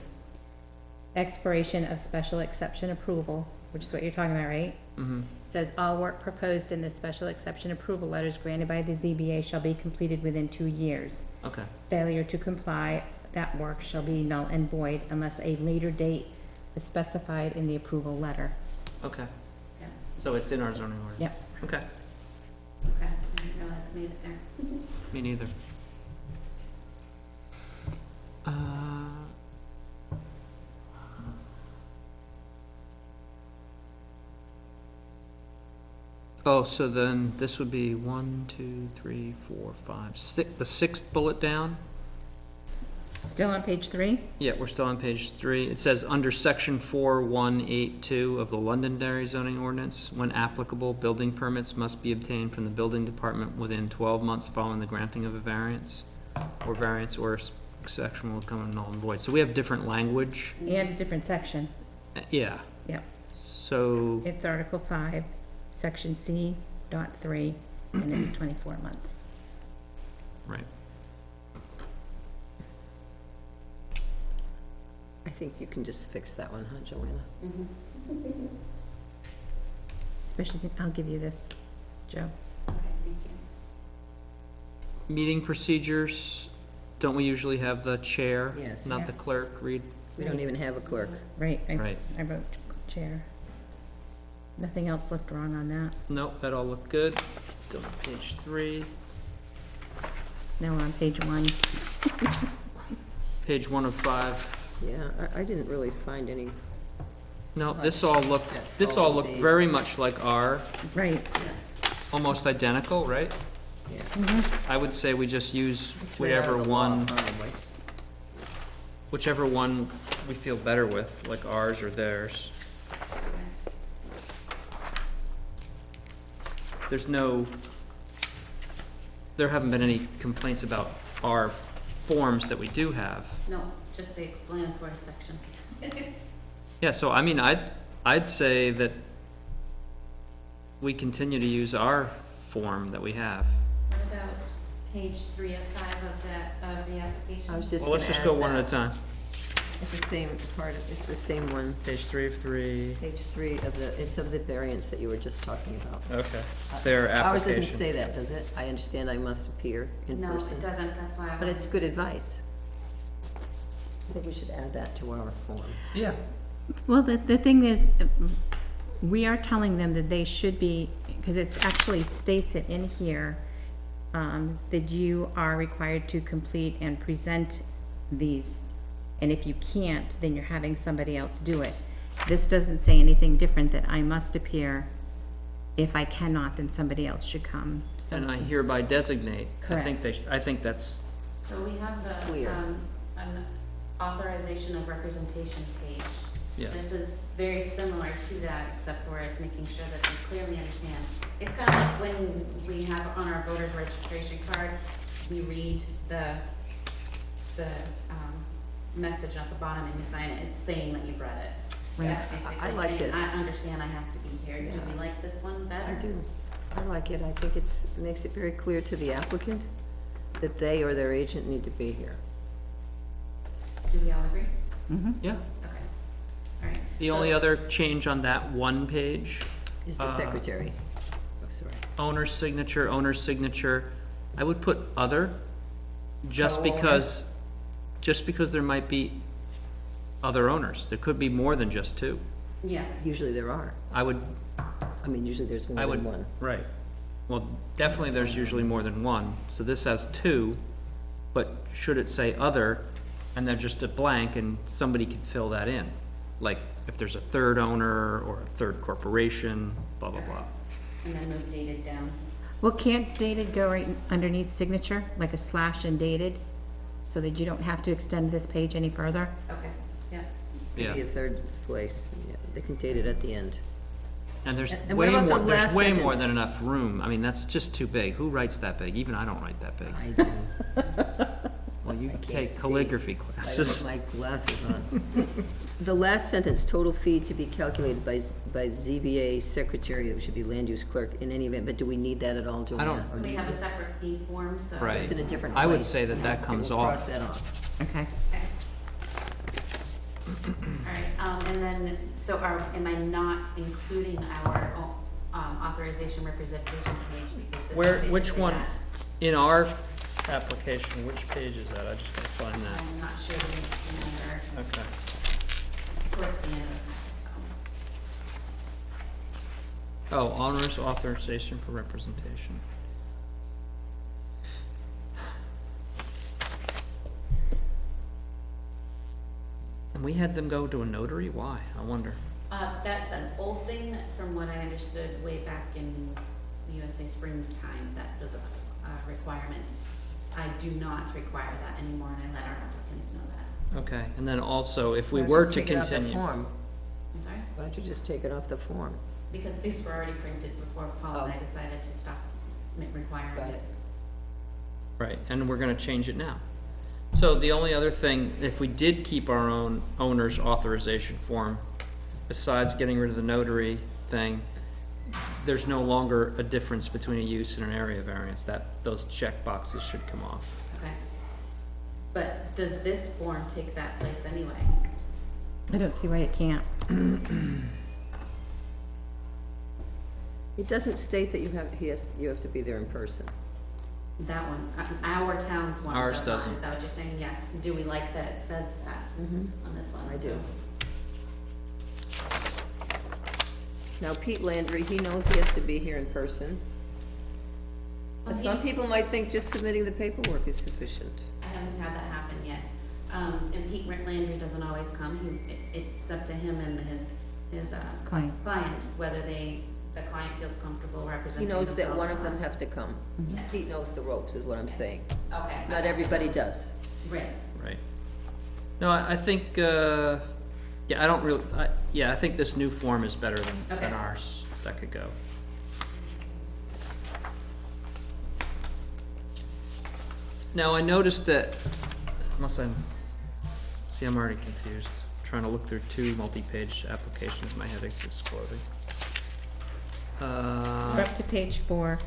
Expiration of special exception approval, which is what you're talking about, right? Mm-hmm. Says all work proposed in the special exception approval letters granted by the ZBA shall be completed within 2 years. Okay, Failure to comply, that work shall be null and void unless a later date is specified in the approval letter. okay. Yeah. So it's in our zoning ordinance? Yep. Okay, Okay, I didn't realize it made it there. me neither. Oh, so then this would be 1, 2, 3, 4, 5, 6, the sixth bullet down? Still on page 3? Yeah, we're still on page 3. It says, under section 4182 of the Londonderry zoning ordinance, when applicable, building permits must be obtained from the building department within 12 months following the granting of a variance, or section will become null and void. So we have different language. And a different section. Yeah, Yep. so, It's Article 5, Section C.3, and it's 24 months. right. I think you can just fix that one, huh, Joanna? Mhm. Especially, I'll give you this, Joe. Okay, thank you. Meeting procedures, don't we usually have the chair? Yes. Not the Yes. clerk read? We don't even have a clerk. Right, Right. I wrote chair. Nothing else looked wrong on that. Nope, that all looked good. Still on page 3. Now we're on page 1. Page 1 of 5. Yeah, I didn't really find any, No, this all looked very much like our, Right. almost identical, right? yeah. I would say we just use It's right out whichever of the law, one, probably. whichever one we feel better with, like ours or theirs. There haven't been any complaints about our forms that we do have. No, just the explanatory section. Yeah, so I mean, I'd say that we continue to use our form that we have. What about page 3 of 5 of the application? I was just Well, let's gonna just ask go one at a that. time. It's the same part of, it's the same one, Page 3 of 3. page 3 of the, it's of the variance that you were just talking about. Okay. Their Ours doesn't application. say that, does it? I understand I must appear in No, person. it doesn't, that's why I. But it's good advice. I think we should add that to our form. Yeah. Well, the thing is, we are telling them that they should be, because it actually states it in here, that you are required to complete and present these. And if you can't, then you're having somebody else do it. This doesn't say anything different, that I must appear. If I cannot, then somebody else should come, so. And I hereby designate. Correct. I think that's, So we have Clear. an authorization of representation page. yeah. This is very similar to that, except for it's making sure that they clearly understand. It's kind of like when we have on our voter's registration card, we read the message at the bottom and you sign it, it's saying that you've read it. Right. That's basically I like saying, this. I understand I have to be here. Do Yeah. we like this one better? I do. I like it. I think it makes it very clear to the applicant that they or their agent need to be here. Do we all agree? Yeah. Okay. All right. The So- only other change on that one page, Is the secretary. Oh, sorry. owner's signature, I would put other, just Co-owner? because there might be other owners. There could be more than just 2. Yes. Usually there are. I would, I mean, usually there's more I than would, one. right. Well, definitely there's usually more than one, so this has 2, but should it say other, and then just a blank, and somebody could fill that in? Like, if there's a third owner, or a third corporation, blah, blah, blah. And then move dated down. Well, can't dated go right underneath signature, like a slash and dated, so that you don't have to extend this page any further? Okay, yeah. Maybe a third place. Yeah, they can date it at the end. And there's And way what about more, the there's last way more sentence? than enough room. I mean, that's just too big. Who writes that big? Even I don't write that big. I do. Well, you can't take see. calligraphy I don't classes. have my glasses on. The last sentence, total fee to be calculated by ZBA secretary, it should be land use clerk in any event, but do we need that at all, Joanna? don't- Or do We you have a just- separate fee form, so. Right. It's in a different I place. would say that that Okay, comes we'll cross off. that off. Okay. Okay. All right, and then, so am I not including our authorization representation page because this is Which basically one, that. in our application, which page is that? I just gotta find that. I'm not sure the number, Okay. towards the end of the Oh, owner's authorization for representation. And we had them go to a notary? Why? I wonder. That's an old thing from what I understood way back in USA Springs time, that was a requirement. I do not require that anymore, and I let our applicants know that. Okay, and then also, if we Why don't were you to take it off the continue. form? I'm sorry? Why don't you just take it off the form? Because these were already printed before Paul and I Oh. decided to stop requiring Got it. it. Right, and we're gonna change it now. So the only other thing, if we did keep our own owner's authorization form, besides getting rid of the notary thing, there's no longer a difference between a use and an area variance, those check boxes should come off. Okay. But does this form take that place anyway? I don't see why it can't. It doesn't state that you have to be there in person. That one, our town's one Ours does not. doesn't. Is that what you're saying? Yes. Do we like that it says that on this one? I do. So- Now Pete Landry, he knows he has to be here in person. But Well, some he- people might think just submitting the paperwork is sufficient. I haven't had that happen yet. And Pete Landry doesn't always come. It's up to him and his Client. whether the client feels comfortable He representing knows that themselves one or of them not. have to come. Yes. Pete knows the ropes, is what I'm saying. Okay. Not everybody does. Right. Right. No, I think, yeah, I don't really, yeah, I think this new form is better than Okay. ours. That could go. Now, I noticed that, unless I'm, see, I'm already confused. Trying to look through two multi-page applications, my head is exploding. We're up to page 4.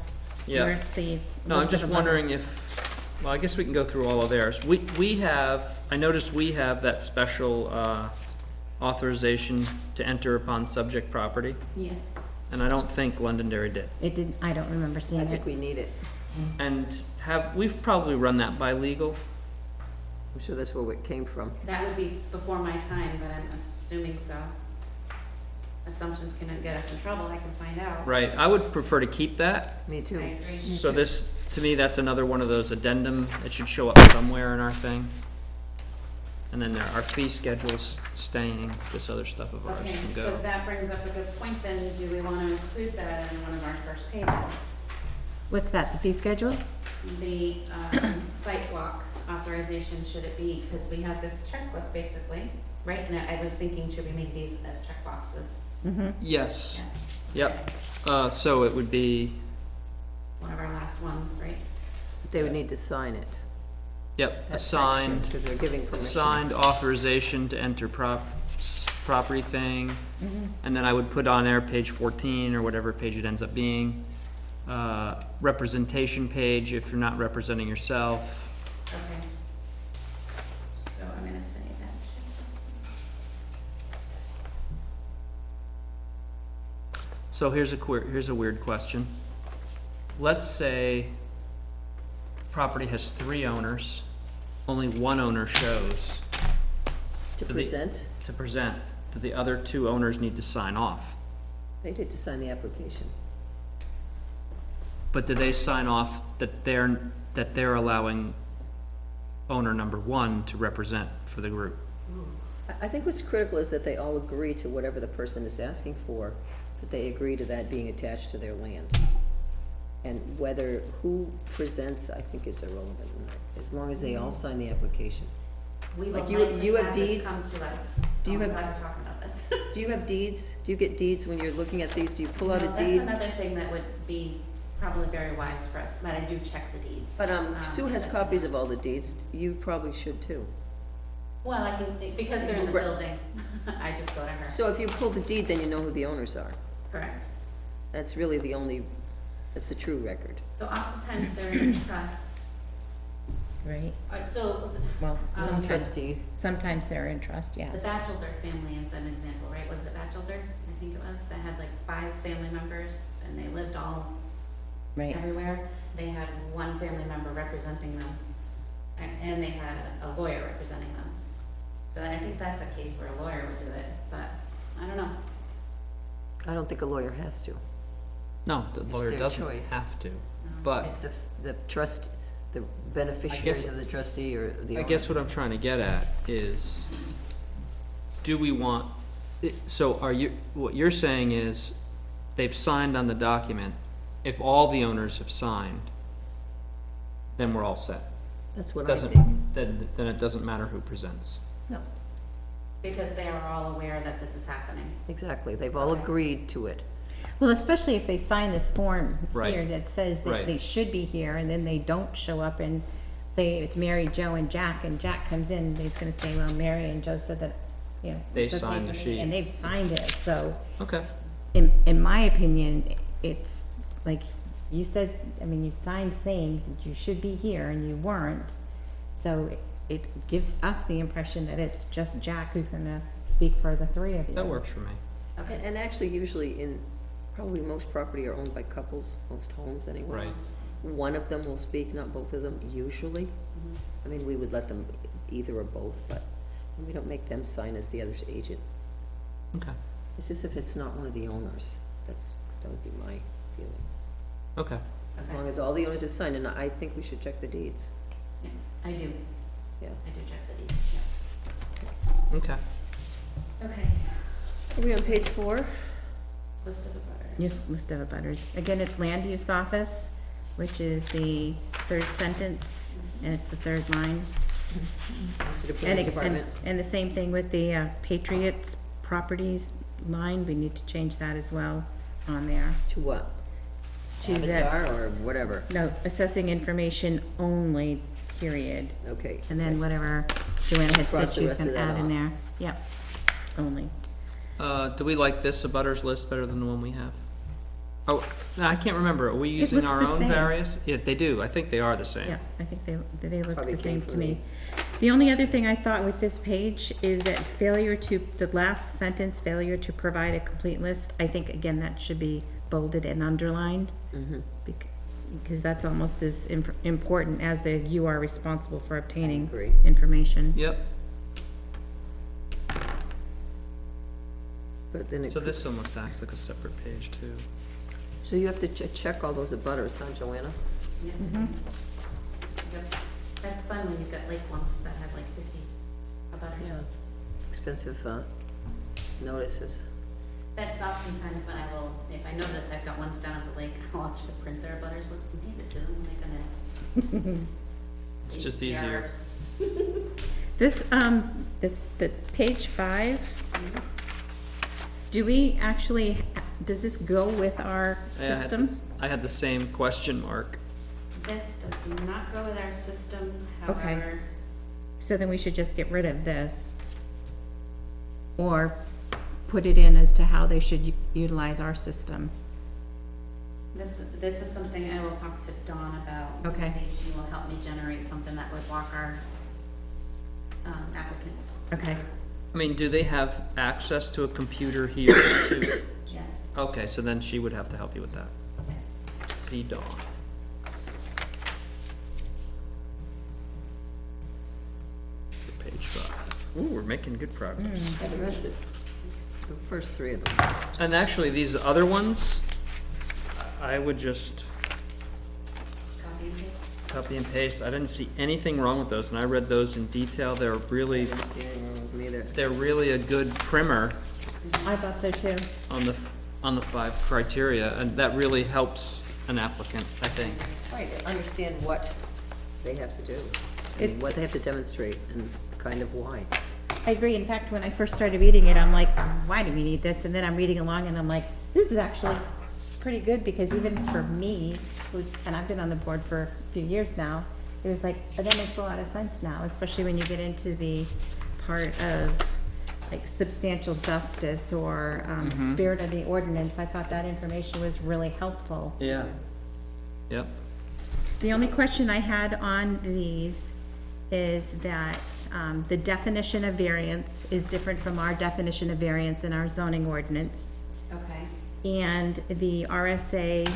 Yeah. Where it's the No, I'm list just of wondering abutters. if, well, I guess we can go through all of theirs. We have, I noticed we have that special authorization to enter upon subject property, Yes. and I don't think Londonderry did. It did, I don't remember I seeing think it. we need it. And we've probably run that by legal. I'm sure that's where it came from. That would be before my time, but I'm assuming so. Assumptions can get us in trouble, I can find out. Right, I would prefer to keep that. Me too. I agree. So this, to me, that's another one of those addendum, it should show up somewhere in our thing. And then our fee schedule's staying, this other stuff of ours Okay, can so go. that brings up a good point then. Do we want to include that in one of our first payments? What's that, the fee schedule? The site walk authorization, should it be, because we have this checklist basically, right? And I was thinking, should we make these as check boxes? Mm-hmm. Yes, Yeah. yep, so it would be, One of our last ones, right? They would need to sign it. yep, that assigned. section, 'cause they're giving permission. Signed authorization to enter property thing, and then I would put on there page 14 or whatever page it ends up being. Representation page if you're not representing yourself. Okay. So I'm gonna say that. So here's a weird question. Let's say property has 3 owners, only one owner shows To the- present, to present. Do the other 2 owners need to sign off? they need to sign the application. But do they sign off that they're allowing owner number 1 to represent for the group? I think what's critical is that they all agree to whatever the person is asking for, that they agree to that being attached to their land. And who presents, I think is irrelevant, as long as they all sign the application. We will Like you likely have have this deeds? come to us. Do you So I'm have- glad we're talking about this. Do you have deeds? Do you get deeds when you're looking at these? Do you pull out a No, deed? That's another thing that would be probably very wise for us, but I do check the deeds. But Sue has that's- copies of all the deeds, you probably should too. Well, I can, because they're in the Right. building, I just go to her. So if you pull the deed, then you know who the owners are. Correct. That's really the only, that's the true record. So oftentimes they're in a trust. Right, So well, Um, Trustee. sometimes they're in trust, the yes. Batchelder family is an example, right? Was it Batchelder? I think it was. That had like 5 family members and they lived all Right, everywhere. They had one family member representing them and they had a lawyer representing them. So I think that's a case where a lawyer would do it, but I don't know. I don't think a lawyer has to. No, the lawyer their doesn't choice. have to, No. but It's the trust, the beneficiaries of the trustee or the owner. I guess what I'm trying to get at is, do we want, so are you, what you're saying is, they've signed on the document, if all the owners have signed, then we're all set. That's what I Doesn't, think. then it doesn't matter who presents. No, Because they are all aware that this is happening. exactly. They've all Okay. agreed to it. well, especially if they sign this form Right. here that says that Right. they should be here, and then they don't show up, and say it's Mary, Joe, and Jack comes in, he's gonna say, well, Mary and Joe said that, you know. They it's okay signed for the me," sheet. And they've signed it, so, Okay. in my opinion, it's, like you said, I mean, you signed saying that you should be here, and you weren't, so it gives us the impression that it's just Jack who's gonna speak for the 3 of you. That works for me. Okay. And actually, usually in, probably most property are owned by couples, most homes anyway. Right. One of them will speak, not both of them, usually. I mean, we would let them either or both, but we don't make them sign as the other's agent. Okay. It's just if it's not one of the owners, that would be my feeling. Okay. As Okay. long as all the owners have signed, and I think we should check the deeds, Yeah, I do. yeah. I do check the deeds, yeah. Okay. Okay. Are we on page 4? List of abutters. Yes, list of abutters. Again, it's land use office, which is the 3rd sentence, and it's the 3rd line. It's the And, planning it- and, department. and the same thing with the Patriots Properties line, we need to change that as well on there. To what? To that, Avatar or whatever? no, assessing information only, period. Okay. And then whatever Joanna had said Cross the she was rest of gonna that add in off. there. Yep, only. Do we like this abutters list better than the one we have? Oh, no, I can't remember. Are we using looks our the own same. various? Yeah, they do. I think they are the same. Yeah, I think they look Probably the same came to from me. The only other thing I thought with this page is that the last sentence, failure to provide a complete list, I think, again, that should be bolded and underlined. Mhm. Because that's almost as important as the you are responsible for obtaining agree. information. Yep. But then it, So this almost acts like a separate page too. so you have to check all those abutters, huh, Joanna? Yes. Yep. That's fun when you've got lake ones that have like 50 abutters. Yeah. Expensive, notices. That's oftentimes when I will, if I know that I've got ones down at the lake, I'll actually print their abutters list and hand it to them, they're gonna. It's just easier. This, the page 5, do we actually, does this go with our system? I had the same question mark. This does not go with our system, Okay. however, So then we should just get rid of this. Or put it in as to how they should utilize our system. this is something I will talk to Dawn about. and Okay. See if she will help me generate something that would walk our applicants. Okay, I mean, do they have access to a computer here too? Yes. Okay, so then she would have to help you with that. Okay. See Dawn. Page 5. Ooh, we're making good progress. Yeah, the rest of, the first 3 of them. And actually, these other ones, I would just Copy and paste. copy and paste. I didn't see anything wrong with those, and I read those in detail. They're I really, didn't see anything wrong with them either. they're really a good primer I thought so too. on the 5 criteria, and that really helps an applicant, I think. Right, understand what they have to do. I mean, what they have to demonstrate and kind of why. I agree. In fact, when I first started reading it, I'm like, why do we need this? And then I'm reading along and I'm like, this is actually pretty good, because even for me, and I've been on the board for a few years now, it was like, oh, that makes a lot of sense now, especially when you get into the part of like substantial justice or spirit of the ordinance. I thought that information was really helpful. Yeah. Yep. The only question I had on these is that the definition of variance is different from our definition of variance in our zoning ordinance. Okay. And the RSA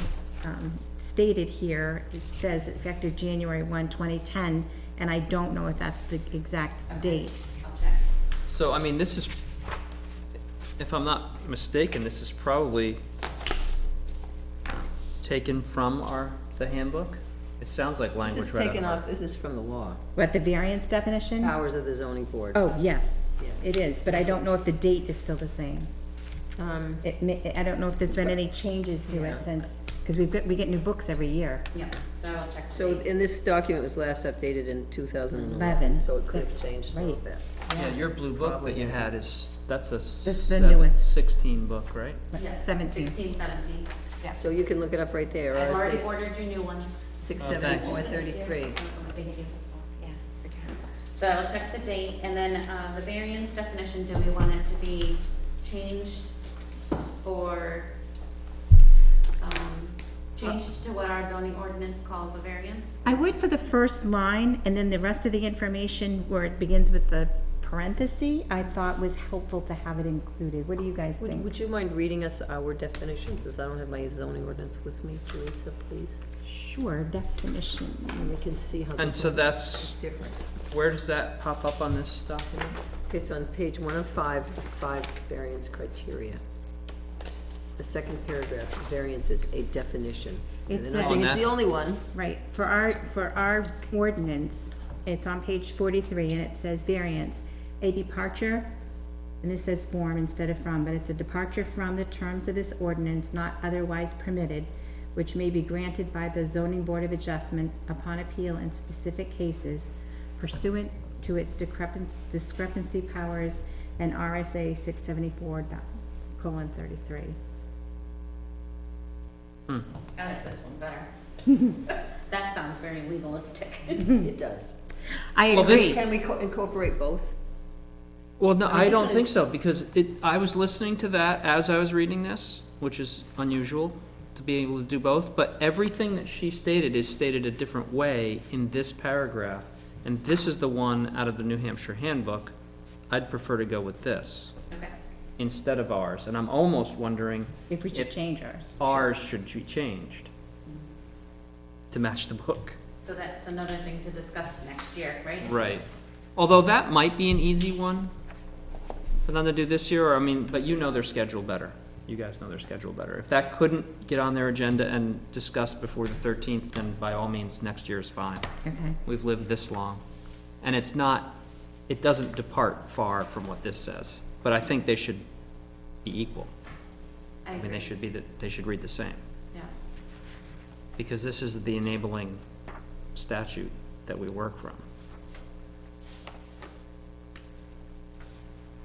stated here, it says effective January 1, 2010, and I don't know if that's the exact date. I'll check. So, I mean, this is, if I'm not mistaken, this is probably taken from the handbook? It sounds like language This is right taken out of off, this is from the law, What, the variance definition? powers of the zoning board. Oh, yes, Yeah. it is, but I don't know if the date is still the same. Um, I don't know if there's been any changes to Yeah. it since, because we get new books every year. Yep, so I will check. the So, date. and this document was last updated in 2011, 11. so it could have That's changed a little right. bit. Yeah, your blue book Probably that you isn't. had that's a This is the newest. 16 book, right? Yes, 17. 16, 17. Yeah. So you can look it up right there, I've already RSA ordered you new ones. 67433. Yeah. So I'll check the date, and then, the variance definition, do we want it to be changed or, changed to what our zoning ordinance calls a variance? I would for the first line, and then the rest of the information where it begins with the parenthesis, I thought was helpful to have it included. What do you guys think? Would you mind reading us our definitions, as I don't have my zoning ordinance with me, Teresa, please? Sure, definition. And we can see how And this so one that's, is different. where does that pop up on this document? Okay, it's on page 1 of 5, the 5 variance criteria. The second paragraph, variance is a definition. And It's they're not a- saying Oh, it's the and only one. Right, for our ordinance, it's on page 43, and it says variance, a departure, and this says form instead of from, but it's a departure from the terms of this ordinance not otherwise permitted, which may be granted by the zoning board of adjustment upon appeal in specific cases pursuant to its discrepancy powers and RSA 674:33. I like this one better. That sounds very legalistic. It does. I Well, this- agree. Can we incorporate both? Well, no, I this don't one think is- so, because I was listening to that as I was reading this, which is unusual to be able to do both, but everything that she stated is stated a different way in this paragraph, and this is the one out of the New Hampshire handbook. I'd prefer to go with this Okay. instead of ours, and I'm almost wondering If we should change ours. ours should be changed to match the book. So that's another thing to discuss next year, right? Right. Although that might be an easy one for them to do this year, or, I mean, but you know their schedule better. You guys know their schedule better. If that couldn't get on their agenda and discussed before the 13th, then by all means, next year is fine. Okay. We've lived this long. And it's not, it doesn't depart far from what this says, but I think they should be equal. I I mean, agree. they should read the same, Yeah. because this is the enabling statute that we work from.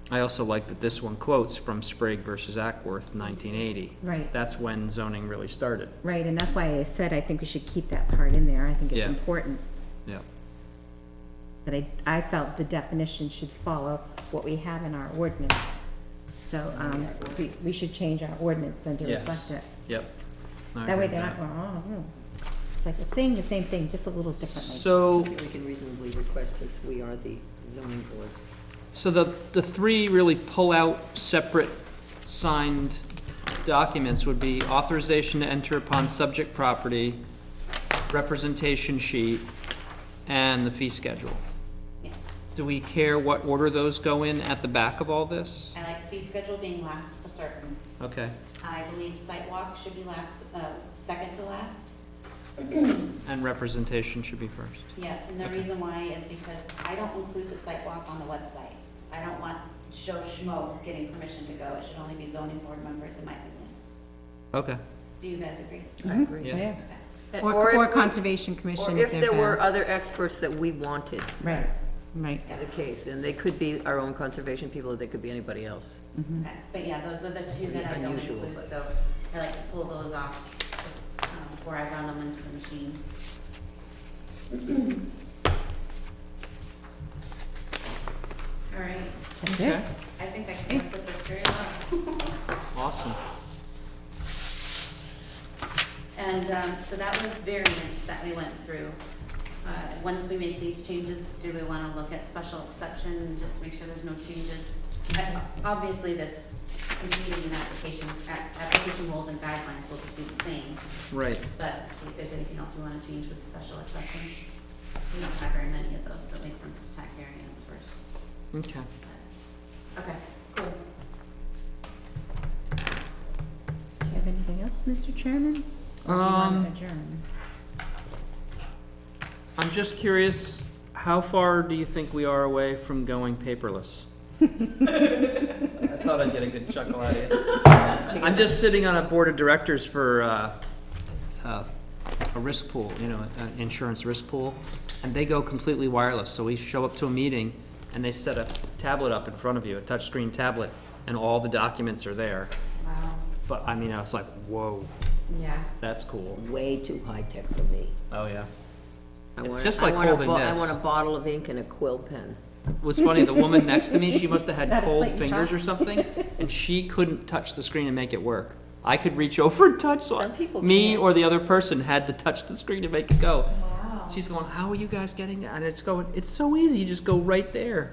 I also like that this one quotes from Sprague versus Ackworth, 1980. Right. That's when zoning really started. Right, and that's why I said I think we should keep that part in there. I think it's Yeah. important. Yeah. But I felt the definition should follow what we have in our ordinance. So, we should change our ordinance then to Yes. reflect it. Yep. I That agree way with they're that. not, it's like, it's saying the same thing, just a little differently. So, Something we can reasonably request since we are the zoning board. so the three really pull-out separate signed documents would be authorization to enter upon subject property, representation sheet, and the fee schedule. Yes. Do we care what order those go in at the back of all this? I like fee schedule being last for certain. Okay. I believe site walk should be last, second to last. And representation should be first. Yeah, and the Okay. reason why is because I don't include the site walk on the website. I don't want Joe Schmo getting permission to go. It should only be zoning board members, in my opinion. Okay. Do you guys agree? I Mhm. agree. Yeah. Okay. And- Or if we- Conservation Commission Or if if they're there were bad. other experts that we wanted Right, right. in the case, and they could be our own conservation people, or they could be anybody else. Okay, but yeah, those are the two that I don't Unusual, include, but- so I like to pull those off before I run them into the machine. All right, That's Okay, it? I think I can work with this very well. awesome. And so that was variance that we went through. Once we make these changes, do we want to look at special exception, just to make sure there's no changes? Obviously, this competing and application rules and guidelines will be the same, Right. but see if there's anything else we want to change with special exception. We don't have very many of those, so it makes sense to tack variance first. Okay. Okay, cool. Do you have anything else, Mr. Chairman? Or do you want to adjourn? I'm just curious, how far do you think we are away from going paperless? I thought I'd get a good chuckle out of you. I'm just sitting on a board of directors for a risk pool, you know, an insurance risk pool, and they go completely wireless. So we show up to a meeting, and they set a tablet up in front of you, a touchscreen tablet, and all the documents are there. Wow, But, I mean, I was like, whoa, yeah. that's cool. Way too high-tech for me. Oh, yeah. I It's want just like holding I this. want a bottle of ink and a quill pen. What's funny, the woman next to me, she must have had That's cold like fingers or chocolate. something, and she couldn't touch the screen and make it work. I could reach over and touch, so Some people me can't. or the other person had to touch the screen to make it go. Wow. She's going, how are you guys getting that? And it's going, it's so easy, you just go right there.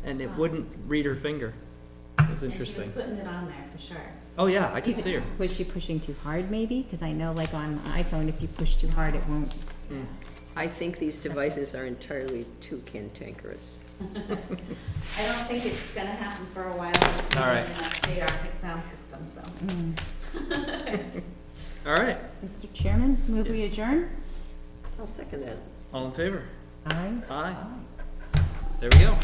And it wouldn't read her finger. It was And she was interesting. putting it on there for sure. Oh, yeah, I could see her. Was she pushing too hard, maybe? Because I know, like, on iPhone, if you push too hard, it won't. Mm. I think these devices are entirely too cantankerous. I don't think it's gonna happen for a while. All right. Update our fixed sound system, so. All right, Mr. Chairman, move we adjourn? I'll second that. all in favor? Aye. Aye. There we go.